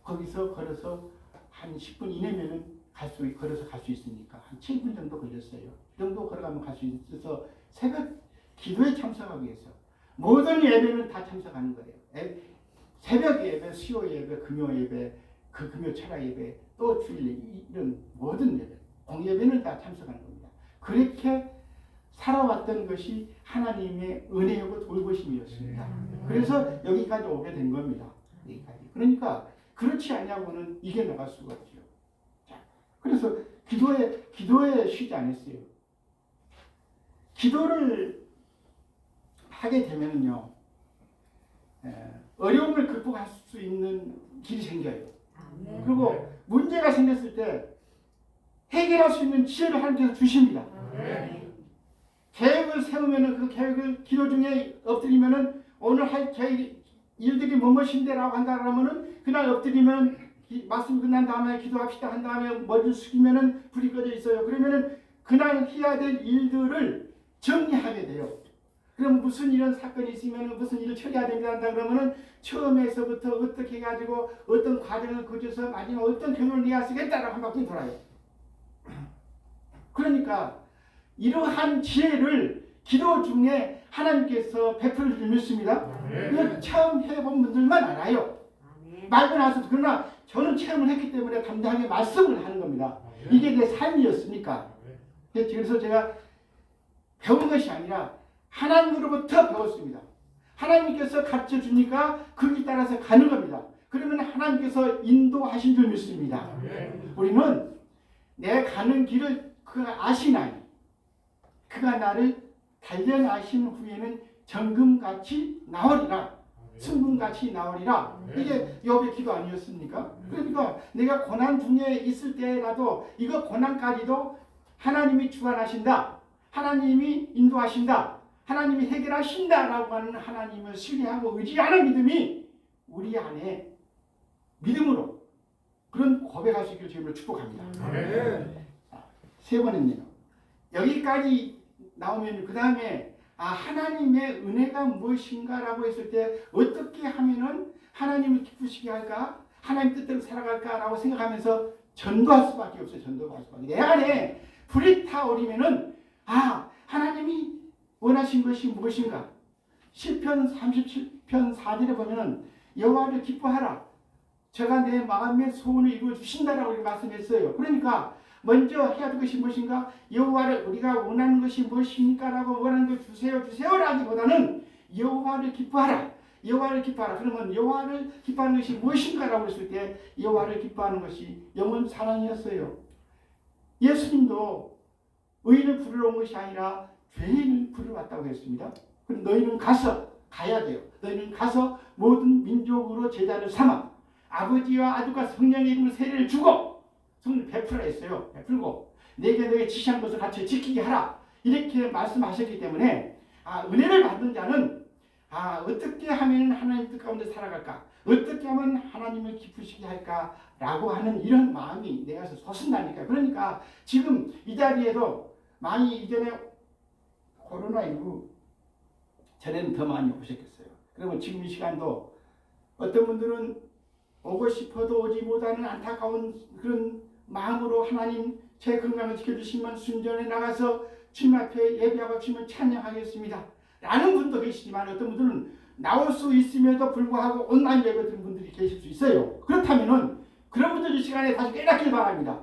[SPEAKER 5] 거기서 걸어서 한 10분 이내면은 걸어서 갈 수 있으니까 한 7분 정도 걸렸어요. 그 정도 걸어가면 갈 수 있어서 새벽 기도에 참석하기 위해서 모든 예배는 다 참석하는 거예요. 새벽 예배, 수요 예배, 금요 예배, 그 금요 철학 예배, 또 주일 예배, 이런 모든 예배, 공예배는 다 참석하는 겁니다. 그렇게 살아왔던 것이 하나님의 은혜였고 돌보심이었습니다. 그래서 여기까지 오게 된 겁니다. 여기까지. 그러니까 그렇지 않냐고는 이겨나갈 수가 없죠. 자, 그래서 기도에 쉬지 않았어요. 기도를 하게 되면요, 어려움을 극복할 수 있는 길이 생겨요. 그리고 문제가 생겼을 때 해결할 수 있는 지혜를 하나님께서 주십니다. 계획을 세우면은 그 계획을 기도 중에 엎드리면은 오늘 할 계획 일들이 무엇인데라고 한다 그러면은 그날 엎드리면 말씀 끝난 다음에 기도합시다 한 다음에 머리를 숙이면은 불이 꺼져 있어요. 그러면은 그날 해야 될 일들을 정리하게 돼요. 그럼 무슨 이런 사건이 있으면 무슨 일을 처리해야 됩니다 한다 그러면은 처음에서부터 어떻게 해가지고 어떤 과정을 거쳐서 마지막 어떤 결론을 내야 쓰겠다라고 한 바퀴 돌아요. 그러니까 이러한 지혜를 기도 중에 하나님께서 베풀어 주셨습니다. 이거 처음 해본 분들만 알아요. 말고 나서 그러나 저는 체험을 했기 때문에 담대하게 말씀을 하는 겁니다. 이게 내 삶이었으니까. 그래서 제가 배운 것이 아니라 하나님으로부터 배웠습니다. 하나님께서 가르쳐 주니까 거기 따라서 가는 겁니다. 그러면 하나님께서 인도하신 줄 믿습니다. 우리는 내 가는 길을 그가 아시나니 그가 나를 단련하신 후에는 정금같이 나오리라, 순금같이 나오리라. 이게 욥의 기도 아니었습니까? 그러니까 내가 고난 중에 있을 때라도 이거 고난까지도 하나님이 주관하신다, 하나님이 인도하신다, 하나님이 해결하신다라고 하는 하나님을 신뢰하고 의지하는 믿음이 우리 안에 믿음으로 그런 고백할 수 있기를 주님으로 축복합니다. 세 번째는요, 여기까지 나오면 그 다음에 하나님의 은혜가 무엇인가라고 했을 때 어떻게 하면은 하나님을 기쁘시게 할까, 하나님 뜻대로 살아갈까라고 생각하면서 전도할 수밖에 없어요. 전도할 수밖에. 내 안에 불이 타오르면은 하나님이 원하신 것이 무엇인가. 시편 37편 4절에 보면은 여호와를 기뻐하라, 저가 내 마음의 소원을 이루어 주신다라고 말씀했어요. 그러니까 먼저 해야 될 것이 무엇인가? 여호와를 우리가 원하는 것이 무엇입니까? 라고 원하는 걸 주세요라기보다는 여호와를 기뻐하라. 여호와를 기뻐하라. 그러면 여호와를 기뻐하는 것이 무엇인가? 라고 했을 때 여호와를 기뻐하는 것이 영원 사랑이었어요. 예수님도 의인을 부르러 온 것이 아니라 죄인을 부르러 왔다고 했습니다. 그럼 너희는 가야 돼요. 너희는 가서 모든 민족으로 제자를 삼아 아버지와 아들과 성령의 이름으로 세례를 주고 성령 베풀라 했어요. 베풀고 내게 지시한 것을 같이 지키게 하라. 이렇게 말씀하셨기 때문에 은혜를 받는 자는 어떻게 하면 하나님 뜻 가운데 살아갈까? 어떻게 하면 하나님을 기쁘시게 할까라고 하는 이런 마음이 내 안에서 솟는다니까요. 그러니까 지금 이 자리에도 많이 이전에 코로나19 전에는 더 많이 오셨겠어요. 그러면 지금 이 시간도 어떤 분들은 오고 싶어도 오지 못하는 안타까운 그런 마음으로 하나님 제 건강을 지켜주시면 순전에 나가서 주님 앞에 예배하고 주님을 찬양하겠습니다 라는 분도 계시지만 어떤 분들은 나올 수 있음에도 불구하고 온라인 예배 드리는 분들이 계실 수 있어요. 그렇다면은 그런 분들 이 시간에 다시 깨닫길 바랍니다.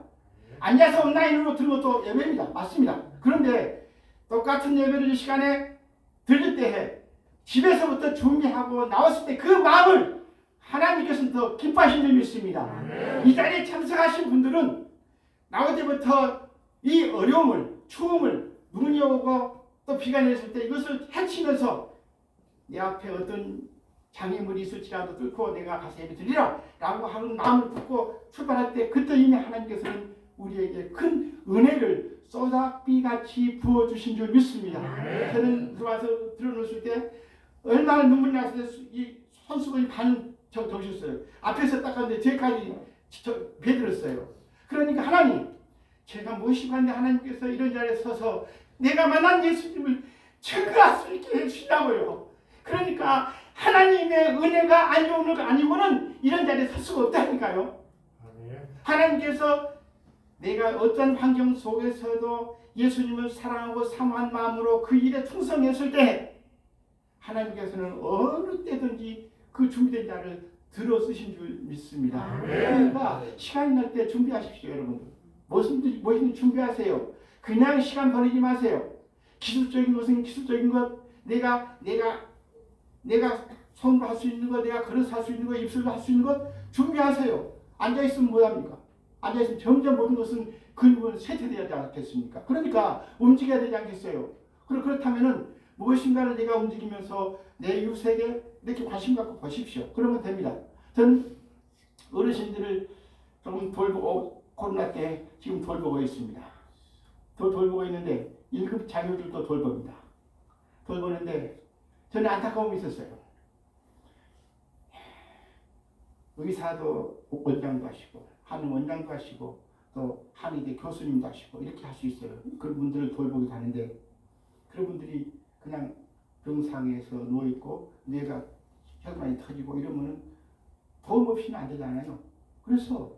[SPEAKER 5] 앉아서 온라인으로 들은 것도 예배입니다. 맞습니다. 그런데 똑같은 예배를 이 시간에 드릴 때에 집에서부터 준비하고 나왔을 때 그 마음을 하나님께서는 더 기뻐하신 점이 있습니다. 이 자리에 참석하신 분들은 나올 때부터 이 어려움을, 추움을, 눈이 오고 또 비가 내렸을 때 이것을 헤치면서 내 앞에 어떤 장애물이 있을지라도 뚫고 내가 가서 예배 드리라 라고 하는 마음을 품고 출발할 때 그때 이미 하나님께서는 우리에게 큰 은혜를 쏟아비같이 부어주신 줄 믿습니다. 저는 들어와서 들어놓았을 때 얼마나 눈물이 나서 이 손수건이 반 적으셨어요. 앞에서 닦았는데 뒤에까지 베들었어요. 그러니까 하나님, 제가 무엇이 반데 하나님께서 이런 자리에 서서 내가 만난 예수님을 증거할 수 있게 해주시냐고요. 그러니까 하나님의 은혜가 아니고는 이런 자리에 설 수가 없다니까요. 하나님께서 내가 어떤 환경 속에서도 예수님을 사랑하고 사모한 마음으로 그 일에 충성했을 때 하나님께서는 어느 때든지 그 준비된 자를 들어 쓰신 줄 믿습니다. 그러니까 시간이 날 때 준비하십시오, 여러분들. 무엇이든 준비하세요. 그냥 시간 버리지 마세요. 기술적인 것은 기술적인 것, 내가 손으로 할 수 있는 것, 내가 걸어서 할 수 있는 것, 입술로 할 수 있는 것 준비하세요. 앉아있으면 뭐합니까? 앉아있으면 점점 모든 것은 근육은 쇠퇴되지 않겠습니까? 그러니까 움직여야 되지 않겠어요? 그렇다면은 무엇인가를 내가 움직이면서 내 이웃에게 이렇게 관심 갖고 보십시오. 그러면 됩니다. 저는 어르신들을 조금 돌보고, 코로나 때 지금 돌보고 있습니다. 돌보고 있는데 1급 자녀들도 돌봅니다. 돌보는데 저는 안타까움이 있었어요. 의사도 원장도 하시고 한의 원장도 하시고 또 한의대 교수님도 하시고 이렇게 할 수 있어요. 그런 분들을 돌보기 가는데 그런 분들이 그냥 병상에서 누워있고 뇌가 혈관이 터지고 이러면은 도움 없이는 안 되잖아요. 그래서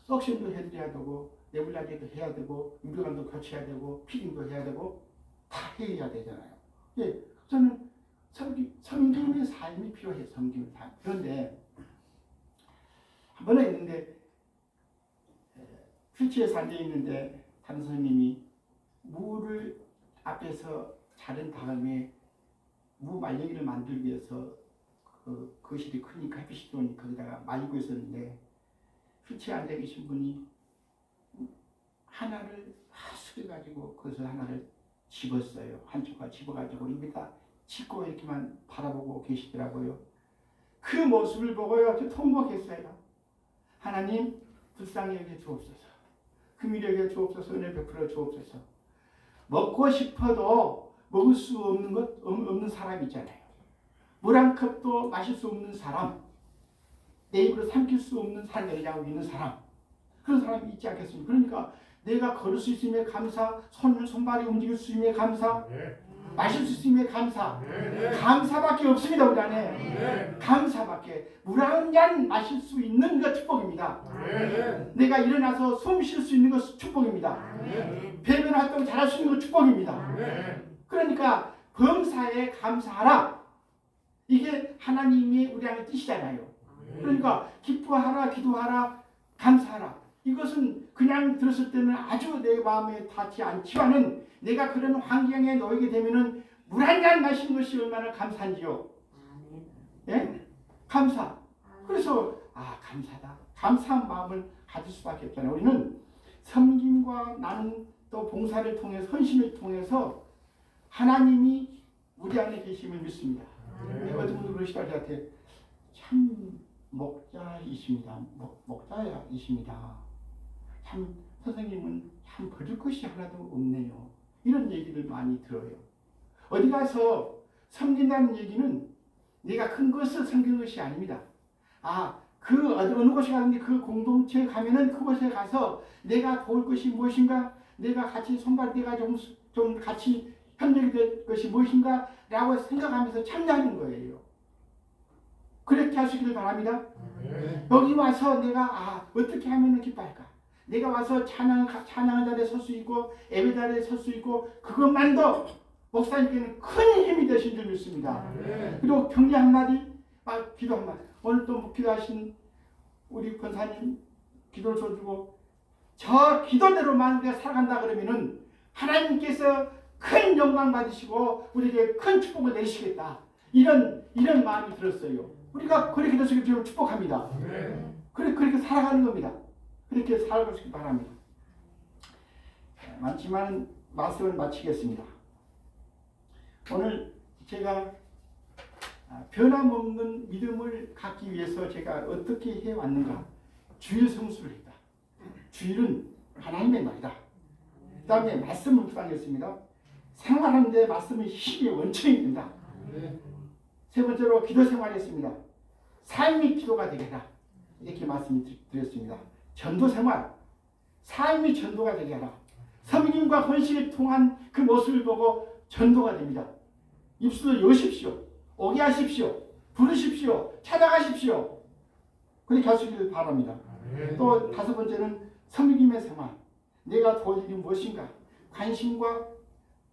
[SPEAKER 5] 석션도 해드려야 되고 네블라제도 해야 되고 유료관도 교체해야 되고 피딩도 해야 되고 다 해야 되잖아요. 예, 저는 섬김의 삶이 필요해요. 섬김의 삶. 그런데 한 번에 있는데 휠체어에서 앉아있는데 다른 선생님이 무를 앞에서 자른 다음에 무 말랭이를 만들기 위해서 그 거실이 크니까 햇빛이 들어오니까 거기다가 말고 있었는데 휠체어에 앉아 계신 분이 하나를 숙여가지고 그것을 하나를 집었어요. 한쪽을 집어가지고 입에다 짚고 이렇게만 바라보고 계시더라고요. 그 모습을 보고요, 저 통곡했어요. 하나님, 불쌍히 여겨 주옵소서. 긍휼히 여겨 주옵소서. 은혜 베풀어 주옵소서. 먹고 싶어도 먹을 수 없는 사람 있잖아요. 물 한 컵도 마실 수 없는 사람, 내 입으로 삼킬 수 없는 사람, 얘기하고 있는 사람, 그런 사람이 있지 않겠습니까? 그러니까 내가 걸을 수 있음에 감사, 손발이 움직일 수 있음에 감사, 마실 수 있음에 감사, 감사밖에 없습니다. 우리 안에 감사밖에. 물 한 잔 마실 수 있는 것 축복입니다. 내가 일어나서 숨 쉴 수 있는 것 축복입니다. 배변 활동 잘할 수 있는 것 축복입니다. 그러니까 범사에 감사하라. 이게 하나님이 우리 안에 뜻이잖아요. 그러니까 기뻐하라, 기도하라, 감사하라. 이것은 그냥 들었을 때는 아주 내 마음에 닿지 않지만은 내가 그런 환경에 놓이게 되면은 물 한 잔 마시는 것이 얼마나 감사한지요. 예? 감사. 그래서 감사다. 감사한 마음을 가질 수밖에 없잖아요. 우리는 섬김과 나는 또 봉사를 통해 헌신을 통해서 하나님이 우리 안에 계심을 믿습니다. 어떤 분들 그러시다 저한테 참 목자이십니다. 목자이십니다. 참 선생님은 참 버릴 것이 하나도 없네요. 이런 얘기를 많이 들어요. 어디 가서 섬긴다는 얘기는 내가 큰 것을 섬기는 것이 아닙니다. 그 어느 곳에 가는데 그 공동체에 가면은 그곳에 가서 내가 도울 것이 무엇인가, 내가 같이 손발대가 좀 같이 협력이 될 것이 무엇인가 라고 생각하면서 참여하는 거예요. 그렇게 하시길 바랍니다. 여기 와서 내가 어떻게 하면 기뻐할까? 내가 와서 찬양의 자리에 설 수 있고 예배 자리에 설 수 있고 그것만도 목사님께는 큰 힘이 되신 줄 믿습니다. 그리고 격려 한마디, 기도 한마디. 오늘 또 기도하신 우리 권사님 기도를 써주고 저 기도대로만 우리가 살아간다 그러면은 하나님께서 큰 영광 받으시고 우리에게 큰 축복을 내리시겠다. 이런 마음이 들었어요. 우리가 그렇게 되시길 주님 축복합니다. 그렇게 살아가는 겁니다. 그렇게 살아가시기 바랍니다. 많지만 말씀을 마치겠습니다. 오늘 제가 변함없는 믿음을 갖기 위해서 제가 어떻게 해왔는가? 주일 성수를 했다. 주일은 하나님의 날이다. 그 다음에 말씀을 묵상했습니다. 생활하는데 말씀은 힘의 원천이 된다. 세 번째로 기도 생활했습니다. 삶이 기도가 되게 해라. 이렇게 말씀드렸습니다. 전도 생활, 삶이 전도가 되게 하라. 섬김과 헌신을 통한 그 모습을 보고 전도가 됩니다. 입술을 여십시오. 오게 하십시오. 부르십시오. 찾아가십시오. 그렇게 하시길 바랍니다. 또 다섯 번째는 섬김의 생활. 내가 도울 일이 무엇인가? 관심과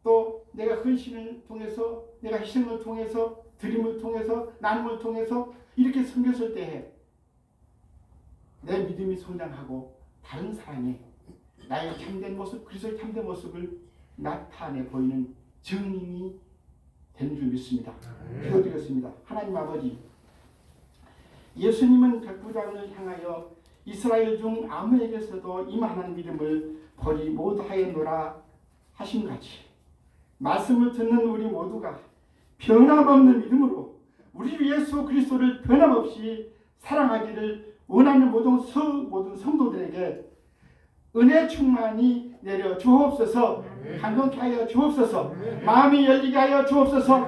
[SPEAKER 5] 또 내가 헌신을 통해서, 내가 희생을 통해서, 드림을 통해서, 나눔을 통해서 이렇게 섬겼을 때에 내 믿음이 성장하고 다른 사람이 나의 참된 모습, 그리스도의 참된 모습을 나타내 보이는 증인이 되는 줄 믿습니다. 기도드리겠습니다. 하나님 아버지, 예수님은 백부장을 향하여 이스라엘 중 아무에게서도 이만한 믿음을 버리 못하였노라 하신 같이 말씀을 듣는 우리 모두가 변함없는 믿음으로 우리 예수 그리스도를 변함없이 사랑하기를 원하는 모든 성도들에게 은혜 충만히 내려 주옵소서. 감동케 하여 주옵소서. 마음이 열리게 하여 주옵소서.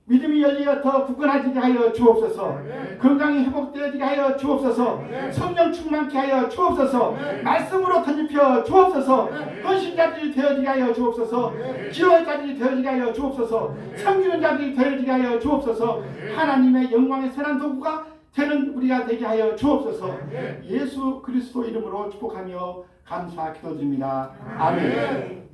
[SPEAKER 5] 믿음이 열리어 더 굳건해지게 하여 주옵소서. 건강이 회복되어지게 하여 주옵소서. 성령 충만케 하여 주옵소서. 말씀으로 덧입혀 주옵소서. 헌신자들이 되어지게 하여 주옵소서. 기도할 자들이 되어지게 하여 주옵소서. 섬기는 자들이 되어지게 하여 주옵소서. 하나님의 영광의 선한 도구가 되는 우리가 되게 하여 주옵소서. 예수 그리스도 이름으로 축복하며 감사 기도드립니다. 아멘.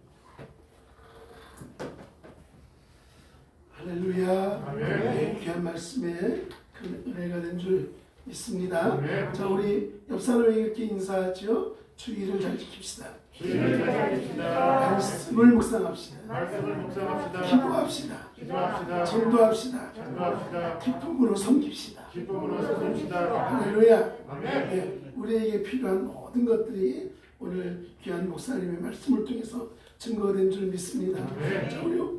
[SPEAKER 4] 할렐루야. 네, 귀한 말씀에 큰 은혜가 된 줄 믿습니다. 자, 우리 옆 사람에게 이렇게 인사하죠. 주의를 잘 지킵시다. 말씀을 묵상합시다. 기도합시다. 전도합시다. 기쁨으로 섬깁시다. 할렐루야. 네, 우리에게 필요한 모든 것들이 오늘 귀한 목사님의 말씀을 통해서 증거된 줄 믿습니다. 자, 우리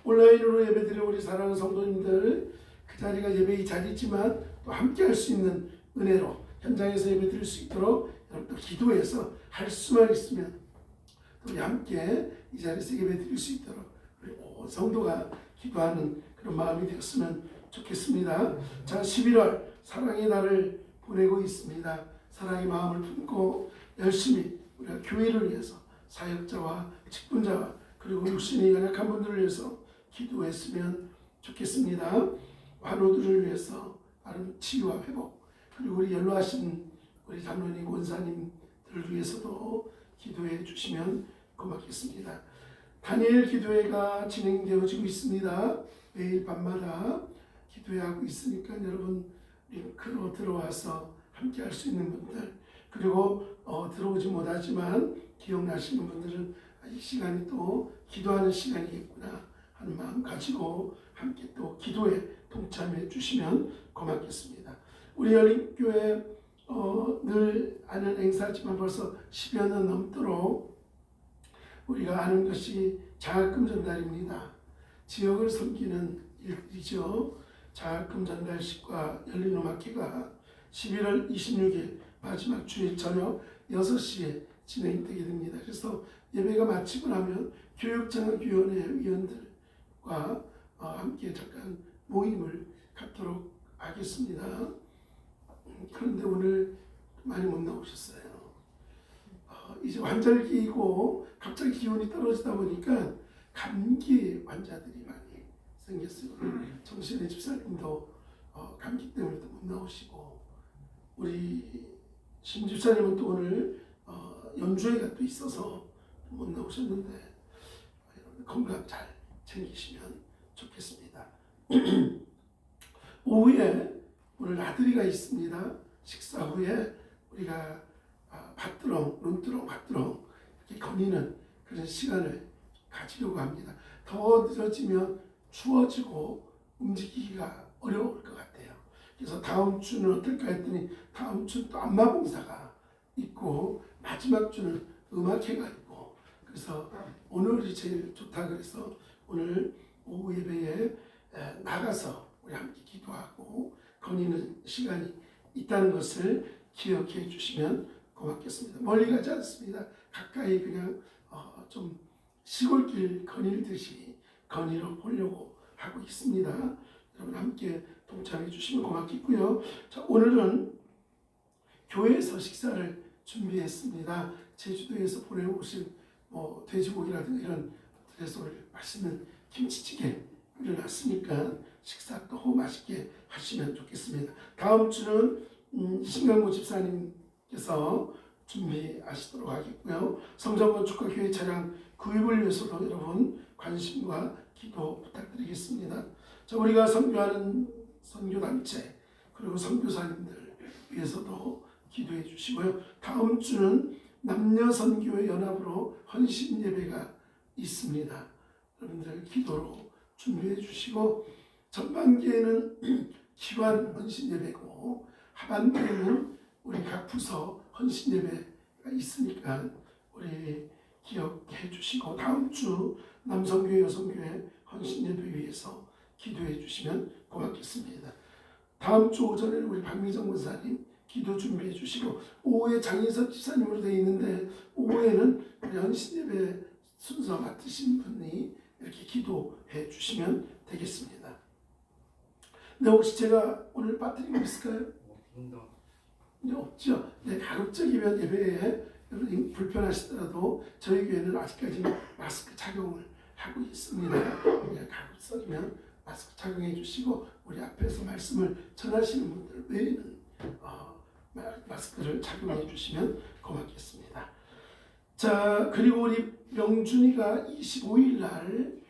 [SPEAKER 4] 온라인으로 예배드리는 우리 사랑하는 성도님들, 그 자리가 예배의 자리지만 또 함께 할 수 있는 은혜로 현장에서 예배드릴 수 있도록 여러분들 기도해서 할 수만 있으면 또 우리 함께 이 자리에서 예배드릴 수 있도록 우리 온 성도가 기도하는 그런 마음이 되었으면 좋겠습니다. 자, 11월 사랑의 날을 보내고 있습니다. 사랑의 마음을 품고 열심히 우리가 교회를 위해서 사역자와 직분자와 그리고 육신이 연약한 분들을 위해서 기도했으면 좋겠습니다. 환우들을 위해서 바른 치유와 회복, 그리고 우리 연로하신 우리 장로님, 원사님들을 위해서도 기도해 주시면 고맙겠습니다. 다니엘 기도회가 진행되어지고 있습니다. 매일 밤마다 기도회하고 있으니까 여러분 링크로 들어와서 함께 할 수 있는 분들, 그리고 들어오지 못하지만 기억나시는 분들은 이 시간이 또 기도하는 시간이겠구나 하는 마음 가지고 함께 또 기도에 동참해 주시면 고맙겠습니다. 우리 열린교회 늘 아는 행사지만 벌써 10여 년 넘도록 우리가 아는 것이 장학금 전달입니다. 지역을 섬기는 일이죠. 장학금 전달식과 열린음악회가 11월 26일 마지막 주일 저녁 6시에 진행되게 됩니다. 그래서 예배가 마치고 나면 교육장학위원회 위원들과 함께 잠깐 모임을 갖도록 하겠습니다. 그런데 오늘 많이 못 나오셨어요. 이제 환절기이고 갑자기 기온이 떨어지다 보니까 감기 환자들이 많이 생겼어요. 정신의 집사님도 감기 때문에 또 못 나오시고, 우리 신 집사님은 또 오늘 연주회가 또 있어서 못 나오셨는데 건강 잘 챙기시면 좋겠습니다. 오후에 오늘 나들이가 있습니다. 식사 후에 우리가 밭두렁, 눈두렁, 밭두렁 이렇게 거니는 그런 시간을 가지려고 합니다. 더 늦어지면 추워지고 움직이기가 어려울 것 같아요. 그래서 다음 주는 어떨까 했더니 다음 주는 또 안마봉사가 있고 마지막 주는 음악회가 있고 그래서 오늘이 제일 좋다 그래서 오늘 오후 예배에 나가서 우리 함께 기도하고 거니는 시간이 있다는 것을 기억해 주시면 고맙겠습니다. 멀리 가지 않습니다. 가까이 그냥 좀 시골길 거닐듯이 거니러 보려고 하고 있습니다. 여러분 함께 동참해 주시면 고맙겠고요. 자, 오늘은 교회에서 식사를 준비했습니다. 제주도에서 보내오신 돼지고기라든가 이런 그래서 오늘 맛있는 김치찌개 끓여놨으니까 식사 또 맛있게 하시면 좋겠습니다. 다음 주는 신강모 집사님께서 준비하시도록 하겠고요. 성전건 축하교회 차량 구입을 위해서도 여러분 관심과 기도 부탁드리겠습니다. 자, 우리가 선교하는 선교단체 그리고 선교사님들 위해서도 기도해 주시고요. 다음 주는 남녀선교회 연합으로 헌신 예배가 있습니다. 여러분들 기도로 준비해 주시고 전반기에는 기관 헌신 예배고 하반기에는 우리 각 부서 헌신 예배가 있으니까 우리 기억해 주시고 다음 주 남성교회 여성교회 헌신 예배 위해서 기도해 주시면 고맙겠습니다. 다음 주 오전에는 우리 박미정 권사님 기도 준비해 주시고 오후에 장인석 집사님으로 되어 있는데 오후에는 우리 헌신 예배 순서 맡으신 분이 이렇게 기도해 주시면 되겠습니다. 네, 혹시 제가 오늘 빠뜨린 거 있을까요? 네, 없죠. 네, 가급적이면 예배에 여러분 불편하시더라도 저희 교회는 아직까지 마스크 착용을 하고 있습니다. 네, 가급적이면 마스크 착용해 주시고 우리 앞에서 말씀을 전하시는 분들 외에는 마스크를 착용해 주시면 고맙겠습니다. 자, 그리고 우리 명준이가 25일 날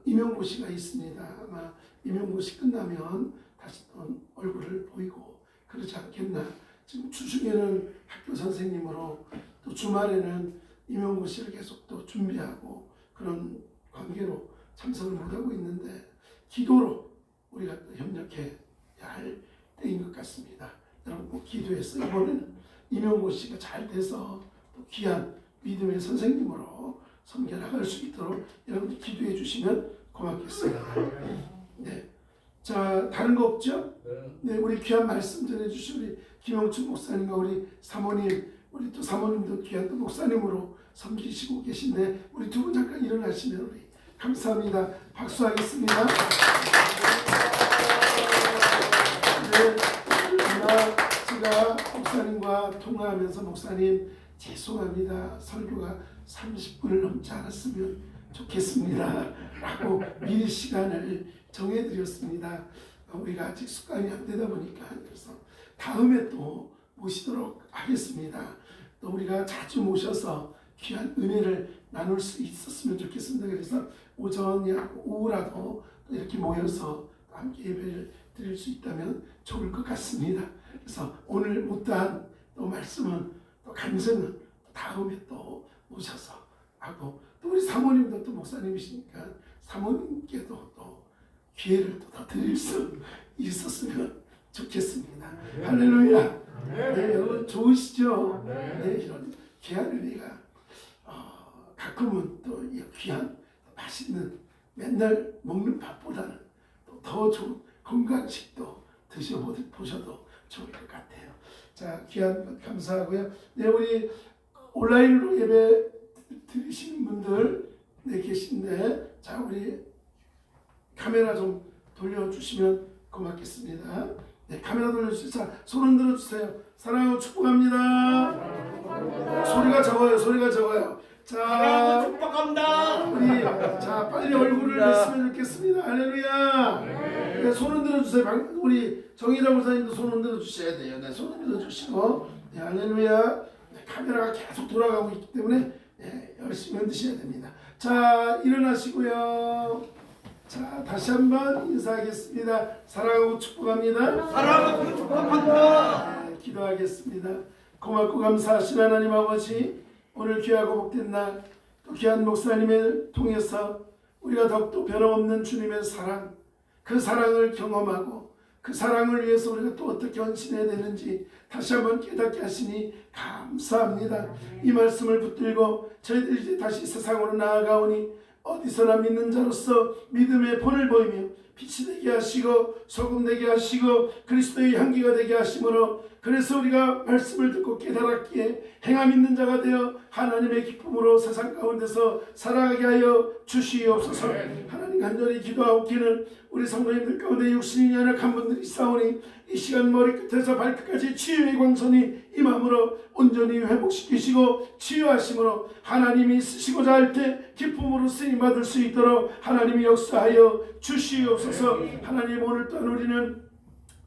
[SPEAKER 4] 임용고시가 있습니다. 아마 임용고시 끝나면 다시 또 얼굴을 보이고 그러지 않겠나. 지금 주중에는 학교 선생님으로 또 주말에는 임용고시를 계속 또 준비하고 그런 관계로 참석을 못하고 있는데 기도로 우리가 또 협력해야 할 때인 것 같습니다. 여러분 꼭 기도해서 이번에는 임용고시가 잘 돼서 또 귀한 믿음의 선생님으로 섬겨 나갈 수 있도록 여러분들 기도해 주시면 고맙겠습니다. 네, 자 다른 거 없죠? 네, 우리 귀한 말씀 전해 주신 우리 김영춘 목사님과 우리 사모님, 우리 또 사모님도 귀한 또 목사님으로 섬기시고 계신데 우리 두 분 잠깐 일어나시면 우리 감사합니다. 박수하겠습니다. 네, 제가 목사님과 통화하면서 목사님 죄송합니다. 설교가 30분을 넘지 않았으면 좋겠습니다. 라고 미리 시간을 정해드렸습니다. 우리가 아직 습관이 안 되다 보니까 그래서 다음에 또 모시도록 하겠습니다. 또 우리가 자주 모셔서 귀한 은혜를 나눌 수 있었으면 좋겠습니다. 그래서 오전이나 오후라도 또 이렇게 모여서 함께 예배를 드릴 수 있다면 좋을 것 같습니다. 그래서 오늘 못다한 또 말씀은 또 간증은 다음에 또 모셔서 하고 또 우리 사모님도 또 목사님이시니까 사모님께도 또 기회를 또 더 드릴 수 있었으면 좋겠습니다. 할렐루야. 네, 여러분 좋으시죠? 네, 이런 귀한 은혜가 가끔은 또 귀한 맛있는 맨날 먹는 밥보다는 또 더 좋은 건강식도 드셔보셔도 좋을 것 같아요. 자, 귀한 것 감사하고요. 네, 우리 온라인으로 예배 드리시는 분들 네, 계신데 자, 우리 카메라 좀 돌려주시면 고맙겠습니다. 네, 카메라 돌려주세요. 자, 손 흔들어 주세요. 사랑하고 축복합니다. 소리가 적어요. 소리가 적어요. 자,
[SPEAKER 2] 축복합니다.
[SPEAKER 4] 우리 자 빨리 얼굴을 뵀으면 좋겠습니다. 할렐루야. 네, 손 흔들어 주세요. 우리 정희라 목사님도 손 흔들어 주셔야 돼요. 네, 손 흔들어 주시고 네, 할렐루야. 네, 카메라가 계속 돌아가고 있기 때문에 네, 열심히 흔드셔야 됩니다. 자, 일어나시고요. 자, 다시 한번 인사하겠습니다. 사랑하고 축복합니다.
[SPEAKER 2] 사랑하고 축복합니다.
[SPEAKER 4] 네, 기도하겠습니다. 고맙고 감사하신 하나님 아버지, 오늘 귀하고 복된 날 또 귀한 목사님을 통해서 우리가 더욱더 변함없는 주님의 사랑, 그 사랑을 경험하고 그 사랑을 위해서 우리가 또 어떻게 헌신해야 되는지 다시 한번 깨닫게 하시니 감사합니다. 이 말씀을 붙들고 저희들이 이제 다시 세상으로 나아가오니 어디서나 믿는 자로서 믿음의 본을 보이며 빛이 되게 하시고 소금 되게 하시고 그리스도의 향기가 되게 하심으로, 그래서 우리가 말씀을 듣고 깨달았기에 행함 있는 자가 되어 하나님의 기쁨으로 세상 가운데서 살아가게 하여 주시옵소서. 하나님 간절히 기도하옵기는 우리 성도님들 가운데 육신이 연약한 분들이 있사오니 이 시간 머리끝에서 발끝까지 치유의 광선이 임함으로 온전히 회복시키시고 치유하심으로 하나님이 쓰시고자 할 때 기쁨으로 쓰임받을 수 있도록 하나님이 역사하여 주시옵소서. 하나님, 오늘 또한 우리는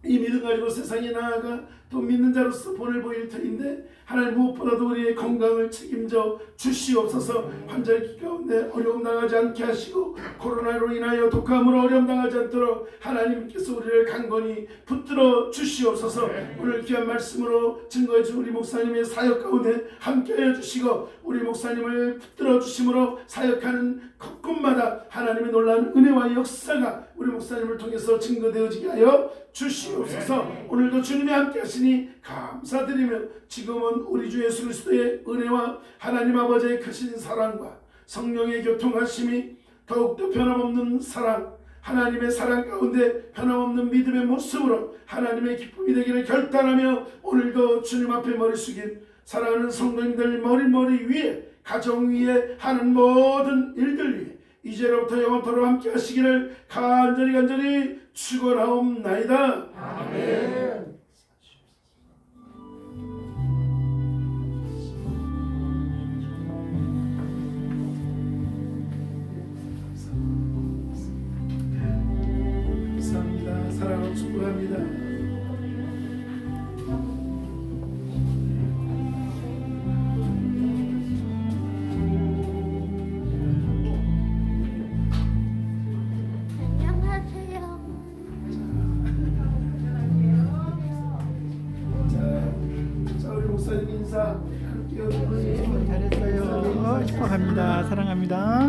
[SPEAKER 4] 이 믿음 가지고 세상에 나아가 또 믿는 자로서 본을 보일 터인데 하나님, 무엇보다도 우리의 건강을 책임져 주시옵소서. 환절기 가운데 어려움 당하지 않게 하시고 코로나로 인하여 독감으로 어려움 당하지 않도록 하나님께서 우리를 강건히 붙들어 주시옵소서. 오늘 귀한 말씀으로 증거해 준 우리 목사님의 사역 가운데 함께해 주시고 우리 목사님을 붙들어 주심으로 사역하는 곳곳마다 하나님의 놀라운 은혜와 역사가 우리 목사님을 통해서 증거되어지게 하여 주시옵소서. 오늘도 주님이 함께 하시니 감사드리며 지금은 우리 주 예수 그리스도의 은혜와 하나님 아버지의 크신 사랑과 성령의 교통하심이 더욱더 변함없는 사랑, 하나님의 사랑 가운데 변함없는 믿음의 모습으로 하나님의 기쁨이 되기를 결단하며 오늘도 주님 앞에 머리 숙인 사랑하는 성도님들 머리 위에, 가정 위에 하는 모든 일들 위에 이제로부터 영원토록 함께 하시기를 간절히 축원하옵나이다. 아멘. 감사합니다. 사랑을 축복합니다.
[SPEAKER 5] 잘했어요. 축복합니다. 사랑합니다.